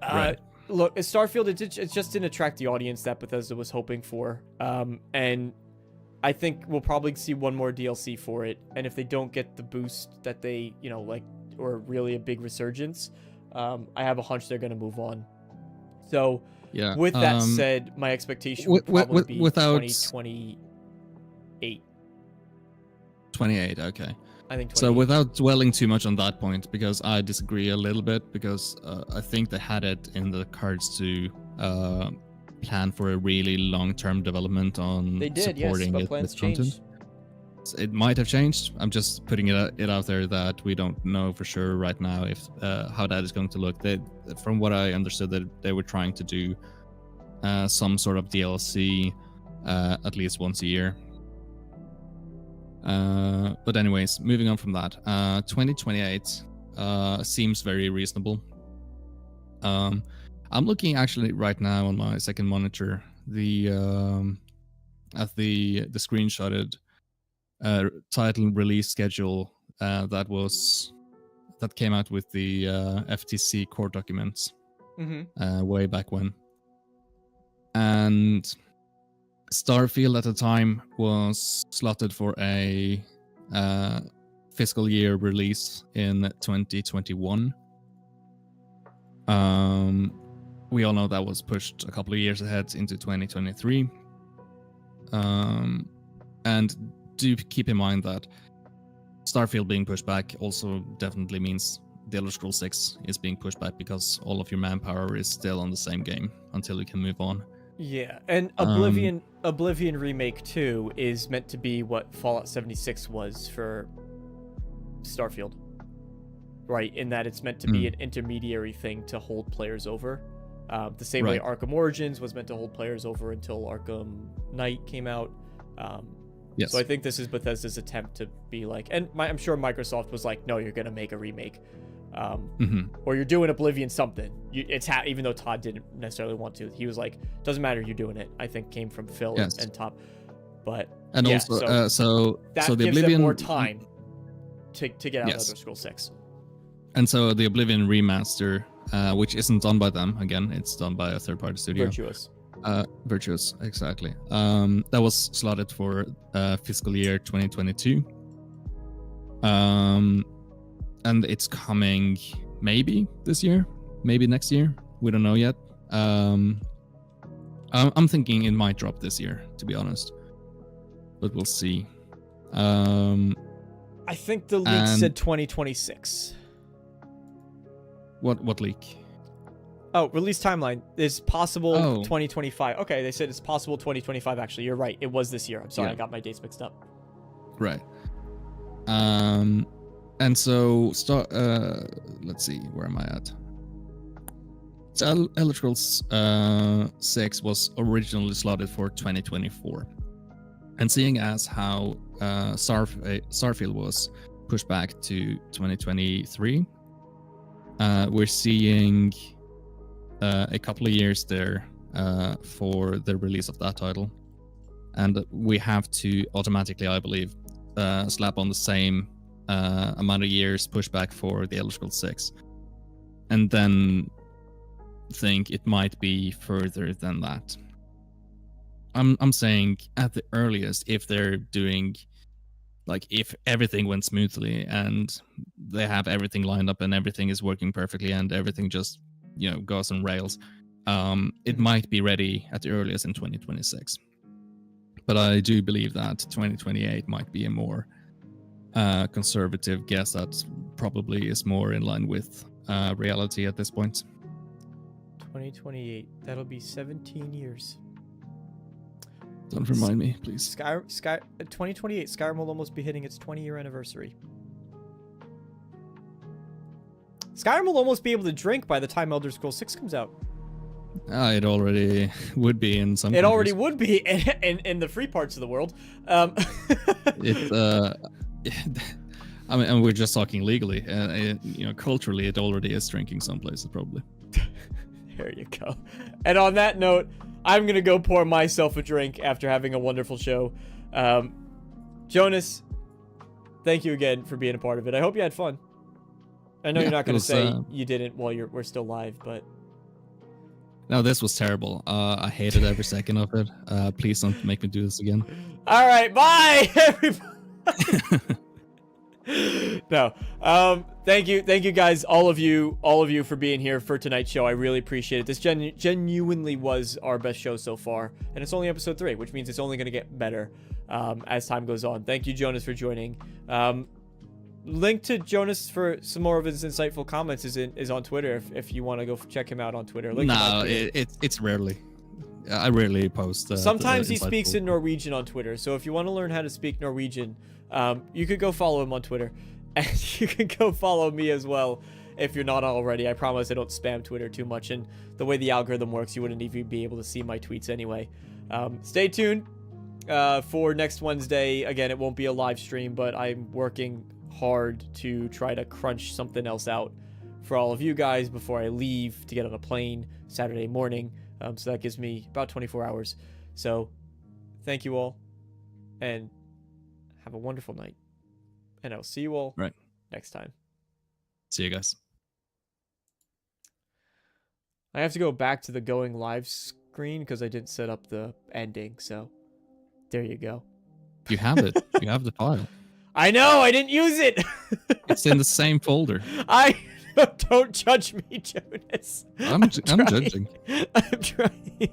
Right. Look, Starfield, it just didn't attract the audience that Bethesda was hoping for. And I think we'll probably see one more DLC for it. And if they don't get the boost that they, or really a big resurgence, I have a hunch they're going to move on. So, Yeah. with that said, my expectation would probably be without 2028. 28, okay. I think 28. So without dwelling too much on that point, because I disagree a little bit, because I think they had it in the cards to plan for a really long-term development on They did, supporting yes, but it plans with content. changed. It might have changed. I'm just putting it out there that we don't know for sure right now if how that is going to look. From what I understood, that they were trying to do some sort of DLC at least once a year. But anyways, moving on from that, 2028 seems very reasonable. I'm looking actually right now on my second monitor at the screenshotted title release schedule that came out with the FTC core documents way back when, and Starfield at the time was slotted for a fiscal year release in 2021. We all know that was pushed a couple of years ahead into 2023. And do keep in mind that Starfield being pushed back also definitely means the Elder Scrolls 6 is being pushed back because all of your manpower is still on the same game until you can move on. Yeah, and Oblivion Remake 2 is meant to be what Fallout 76 was for Starfield. Right, in that it's meant to be an intermediary thing to hold players over. The same way Arkham Origins was meant to hold players over until Arkham Knight came out. Yes. So I think this is Bethesda's attempt to be like, and I'm sure Microsoft was like, no, you're going to make a remake. Or you're doing Oblivion something. Even though Todd didn't necessarily want to, he was like, doesn't matter, you're doing it. I think came from Phil and Top. But and yeah, also, so that the gives Oblivion them more time to get out of Elder Scrolls 6. And so the Oblivion remaster, which isn't done by them again, it's done by a third-party studio. Virtuous, exactly. That was slotted for fiscal year 2022. And it's coming maybe this year, maybe next year. We don't know yet. I'm thinking it might drop this year, to be honest, but we'll see. I think the leak said 2026. What leak? Oh, release timeline is possible Oh. 2025. Okay, they said it's possible 2025. Actually, you're right. It was this year. I'm sorry, Yeah. I got my dates mixed up. Right. And so let's see, where am I at? So Elder Scrolls 6 was originally slotted for 2024. And seeing as how Starfield was pushed back to 2023, we're seeing a couple of years there for the release of that title. And we have to automatically, I believe, slap on the same amount of years pushback for the Elder Scrolls 6. And then think it might be further than that. I'm saying at the earliest, if they're doing, like, if everything went smoothly and they have everything lined up and everything is working perfectly and everything just, goes on rails, it might be ready at the earliest in 2026. But I do believe that 2028 might be a more conservative guess that probably is more in line with reality at this point. 2028. That'll be 17 years. Don't remind me, please. 2028. Skyrim will almost be hitting its 20-year anniversary. Skyrim will almost be able to drink by the time Elder Scrolls 6 comes out. It already would be in some. It already would be in the free parts of the world. I mean, and we're just talking legally. Culturally, it already is drinking some places, probably. There you go. And on that note, I'm gonna go pour myself a drink after having a wonderful show. Jonas, thank you again for being a part of it. I hope you had fun. I know you're not gonna say you didn't while we're still live, but. No, this was terrible. I hated every second of it. Please don't make me do this again. All right, bye, everybody. No. Thank you guys, all of you for being here for tonight's show. I really appreciate it. This genuinely was our best show so far, and it's only episode 3, which means it's only going to get better as time goes on. Thank you, Jonas, for joining. Link to Jonas for some more of his insightful comments is on Twitter if you want to go check him out on Twitter. It's rarely. I rarely post. Sometimes he speaks in Norwegian on Twitter, so if you want to learn how to speak Norwegian, you could go follow him on Twitter. And you can go follow me as well if you're not already. I promise I don't spam Twitter too much, and the way the algorithm works, you wouldn't even be able to see my tweets anyway. Stay tuned for next Wednesday. Again, it won't be a live stream, but I'm working hard to try to crunch something else out for all of you guys before I leave to get on a plane Saturday morning. So that gives me about 24 hours. So thank you all, and have a wonderful night. And I'll see you all next time. See you guys. I have to go back to the going live screen because I didn't set up the ending. So there you go. You have it. You have the file. I know. I didn't use it. It's in the same folder. Don't judge me, Jonas. I'm judging. I'm trying.